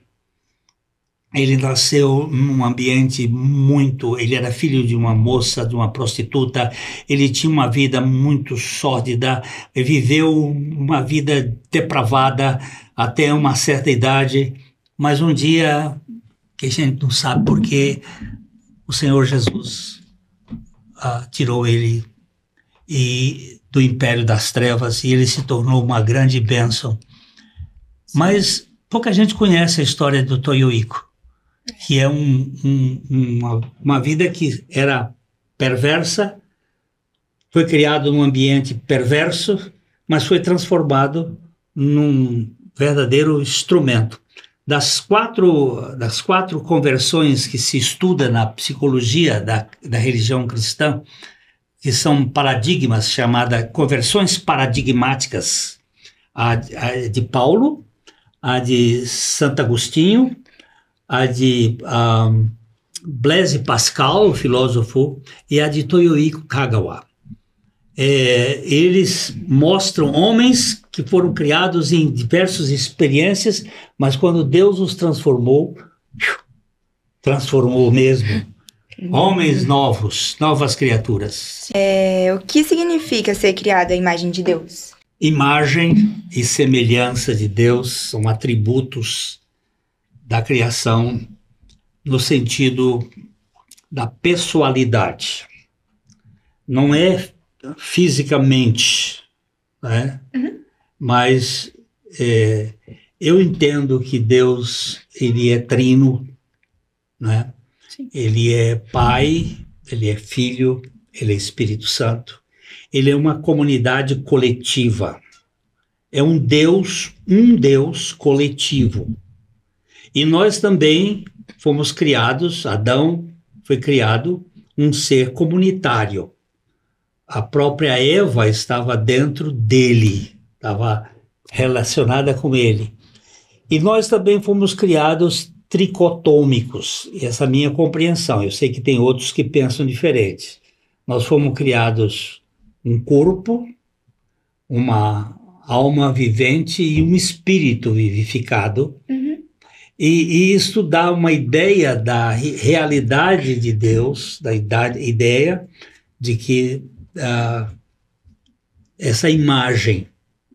ele nasceu num ambiente ele era filho de uma moça, de uma prostituta, ele tinha uma vida muito sórdida, viveu uma vida depravada até uma certa idade, mas um dia, que a gente não sabe por que, o Senhor Jesus tirou ele do império das trevas e ele se tornou uma grande bênção. Mas pouca gente conhece a história do Toyohiko, que é uma vida que era perversa, foi criado num ambiente perverso, mas foi transformado num verdadeiro instrumento. Das quatro conversões que se estuda na psicologia da religião cristã, que são paradigmas, chamadas conversões paradigmáticas, a de Paulo, a de Santo Agostinho, a de Blaise Pascal, o filósofo, e a de Toyohiko Kagawa. Eles mostram homens que foram criados em diversas experiências, mas quando Deus os transformou mesmo. Homens novos, novas criaturas. O que significa ser criado à imagem de Deus? Imagem e semelhança de Deus são atributos da criação no sentido da pessoalidade. Não é fisicamente, né? Mas eu entendo que Deus, ele é trino, né? Ele é Pai, ele é Filho, ele é Espírito Santo. Ele é uma comunidade coletiva. É um Deus coletivo. E nós também fomos criados, Adão foi criado um ser comunitário. A própria Eva estava dentro dele, estava relacionada com ele. E nós também fomos criados tricotômicos, essa é a minha compreensão. Eu sei que tem outros que pensam diferente. Nós fomos criados um corpo, uma alma vivente e um espírito vivificado. E isso dá uma ideia da realidade de Deus, da ideia de que essa imagem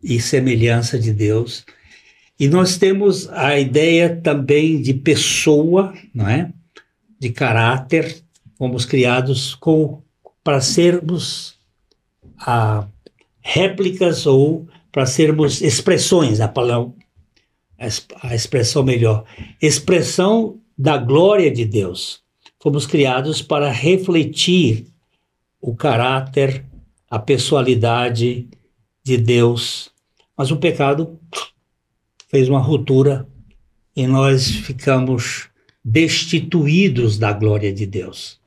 e semelhança de Deus. E nós temos a ideia também de pessoa, não é? De caráter. Fomos criados para sermos réplicas ou para sermos expressões, a expressão melhor, expressão da glória de Deus. Fomos criados para refletir o caráter, a pessoalidade de Deus. Mas o pecado fez uma ruptura e nós ficamos destituídos da glória de Deus.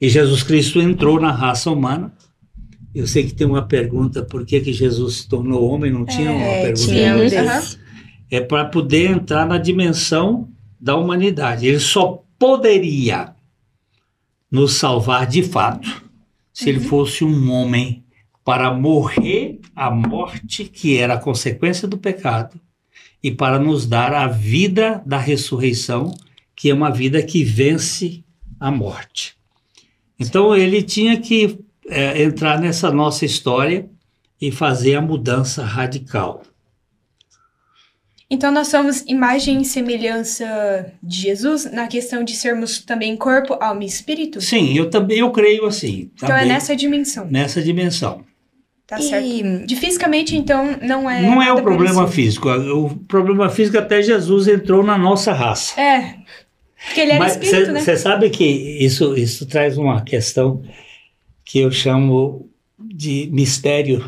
E Jesus Cristo entrou na raça humana. Eu sei que tem uma pergunta, por que Jesus se tornou homem? Não tinha uma pergunta? É para poder entrar na dimensão da humanidade. Ele só poderia nos salvar de fato se ele fosse um homem para morrer a morte que era a consequência do pecado e para nos dar a vida da ressurreição, que é uma vida que vence a morte. Então ele tinha que entrar nessa nossa história e fazer a mudança radical. Então nós somos imagem e semelhança de Jesus na questão de sermos também corpo, alma e espírito? Sim, eu creio assim. Então é nessa dimensão. Nessa dimensão. Tá certo. De fisicamente, então, não é... Não é o problema físico. O problema físico até Jesus entrou na nossa raça. Porque ele era espírito, né? Você sabe que isso traz uma questão que eu chamo de mistério.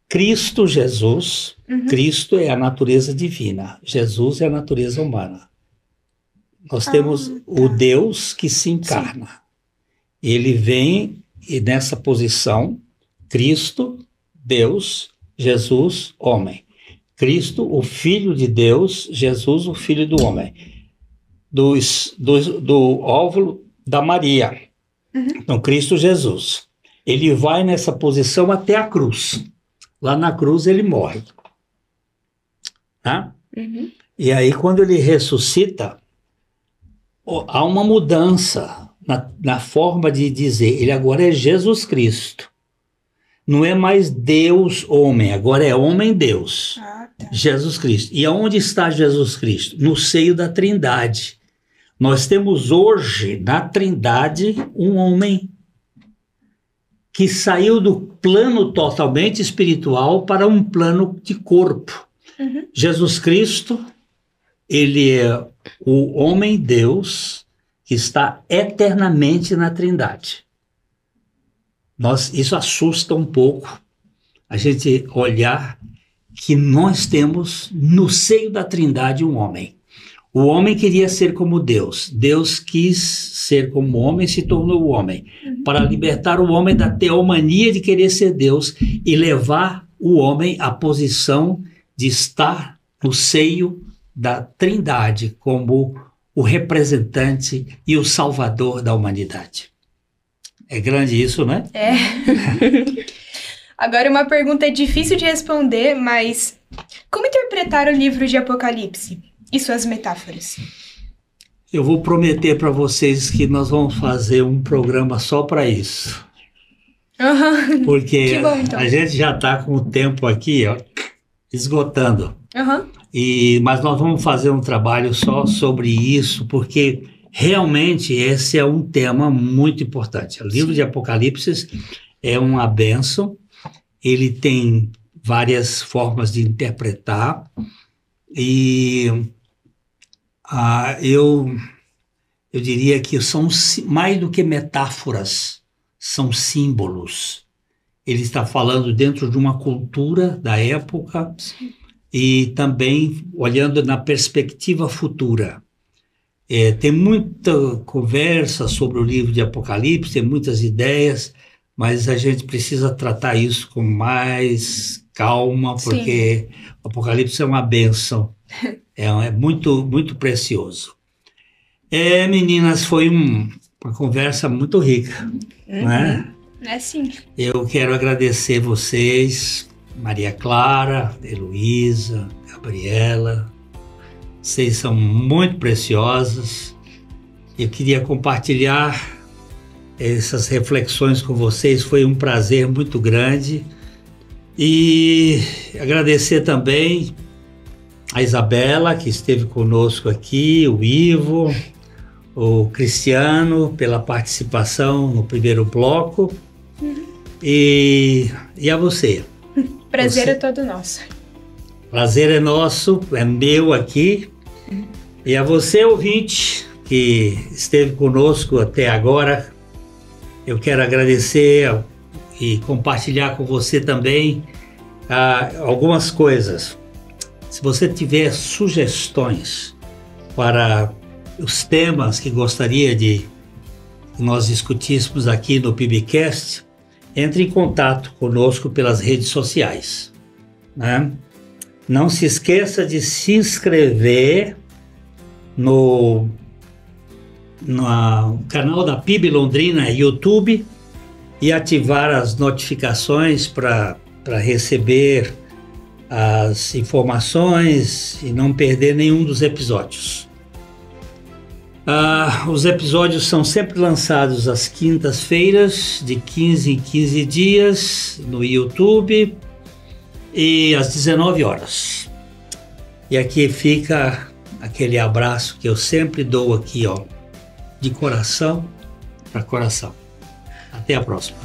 Cristo, Jesus, Cristo é a natureza divina, Jesus é a natureza humana. Nós temos o Deus que se encarna. Sim. Ele vem e nessa posição, Cristo, Deus, Jesus, homem. Cristo, o Filho de Deus, Jesus, o Filho do homem. do óvulo da Maria. Então, Cristo Jesus. Ele vai nessa posição até a cruz. Lá na cruz ele morre. Tá? E aí, quando ele ressuscita, há uma mudança na forma de dizer. Ele agora é Jesus Cristo. Não é mais Deus homem, agora é homem Deus. Jesus Cristo. E aonde está Jesus Cristo? No seio da Trindade. Nós temos hoje na Trindade um homem que saiu do plano totalmente espiritual para um plano de corpo. Jesus Cristo, ele é o homem Deus que está eternamente na Trindade. Isso assusta um pouco a gente olhar que nós temos no seio da Trindade um homem. O homem queria ser como Deus. Deus quis ser como homem e se tornou homem. Para libertar o homem da teomania de querer ser Deus e levar o homem à posição de estar no seio da Trindade como o representante e o salvador da humanidade. É grande isso, né? É. Agora uma pergunta difícil de responder, mas como interpretar o livro de Apocalipse e suas metáforas? Eu vou prometer para vocês que nós vamos fazer um programa só para isso. Porque bom, então. A gente já está com o tempo aqui, ó, esgotando. Mas nós vamos fazer um trabalho só sobre isso, porque realmente esse é um tema muito importante. O livro de Apocalipse é uma bênção, ele tem várias formas de interpretar, e eu diria que são mais do que metáforas, são símbolos. Ele está falando dentro de uma cultura da época e também olhando na perspectiva futura. Tem muita conversa sobre o livro de Apocalipse, tem muitas ideias, mas a gente precisa tratar isso com mais calma, porque o Apocalipse é uma bênção, é muito, muito precioso. Meninas, foi uma conversa muito rica, né? É sim. Eu quero agradecer vocês, Maria Clara, Heloísa, Gabriela. Vocês são muito preciosas. Eu queria compartilhar essas reflexões com vocês. Foi um prazer muito grande. E agradecer também a Isabela, que esteve conosco aqui, o Ivo, o Cristiano, pela participação no primeiro bloco. E a você. Prazer é todo nosso. Prazer é nosso, é meu aqui. E a você, ouvinte, que esteve conosco até agora, eu quero agradecer e compartilhar com você também algumas coisas. Se você tiver sugestões para os temas que gostaria de que nós discutíssemos aqui no PIBcast, entre em contato conosco pelas redes sociais, né? Não se esqueça de se inscrever no canal da PIB Londrina YouTube e ativar as notificações para receber as informações e não perder nenhum dos episódios. Os episódios são sempre lançados às quintas-feiras, de 15 em 15 dias, no YouTube, e às 19 horas. E aqui fica aquele abraço que eu sempre dou aqui, ó, de coração para coração. Até a próxima.